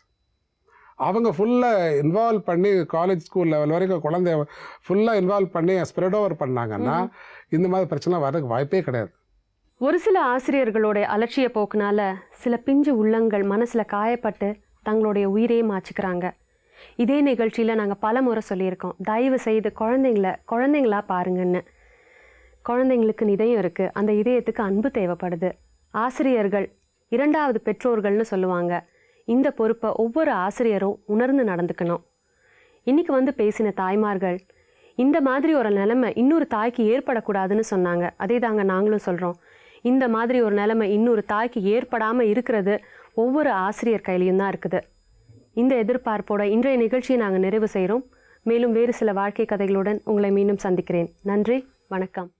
அவங்க ஃபுல்லாக இன்வால்வ் பண்ணி காலேஜ் ஸ்கூல் லெவல் வரைக்கும் குழந்தைய ஃபுல்லாக இன்வால்வ் பண்ணி ஸ்ப்ரெட் ஓவர் பண்ணாங்கன்னா இந்த மாதிரி பிரச்சனை வரதுக்கு வாய்ப்பே கிடையாது. ஒரு சில ஆசிரியர்களோட அலட்சிய போக்குனால சில பிஞ்சு உள்ளங்கள் மனசில் காயப்பட்டு தங்களுடைய உயிரையே மாச்சிக்கிறாங்க. இதே நிகழ்ச்சியில் நாங்கள் பல முறை சொல்லியிருக்கோம், தயவு செய்து குழந்தைங்களா பாருங்கன்னு. குழந்தைங்களுக்கு இதயம் இருக்குது, அந்த இதயத்துக்கு அன்பு தேவைப்படுது. ஆசிரியர்கள் 2வது பெற்றோர்கள்னு சொல்லுவாங்க. இந்த பொறுப்பை ஒவ்வொரு ஆசிரியரும் உணர்ந்து நடந்துக்கணும். இன்றைக்கி வந்து பேசின தாய்மார்கள் இந்த மாதிரி ஒரு நிலைமை இன்னொரு தாய்க்கு ஏற்படக்கூடாதுன்னு சொன்னாங்க. அதே தாங்க நாங்களும் சொல்கிறோம். இந்த மாதிரி ஒரு நிலைமை இன்னொரு தாய்க்கு ஏற்படாமல் இருக்கிறது ஒவ்வொரு ஆசிரியர் கையிலையும் தான் இருக்குது. இந்த எதிர்பார்ப்போட இன்றைய நிகழ்ச்சியை நாங்கள் நிறைவு செய்கிறோம். மேலும் வேறு சில வாழ்க்கை கதைகளுடன் உங்களை மீண்டும் சந்திக்கிறேன். நன்றி, வணக்கம்.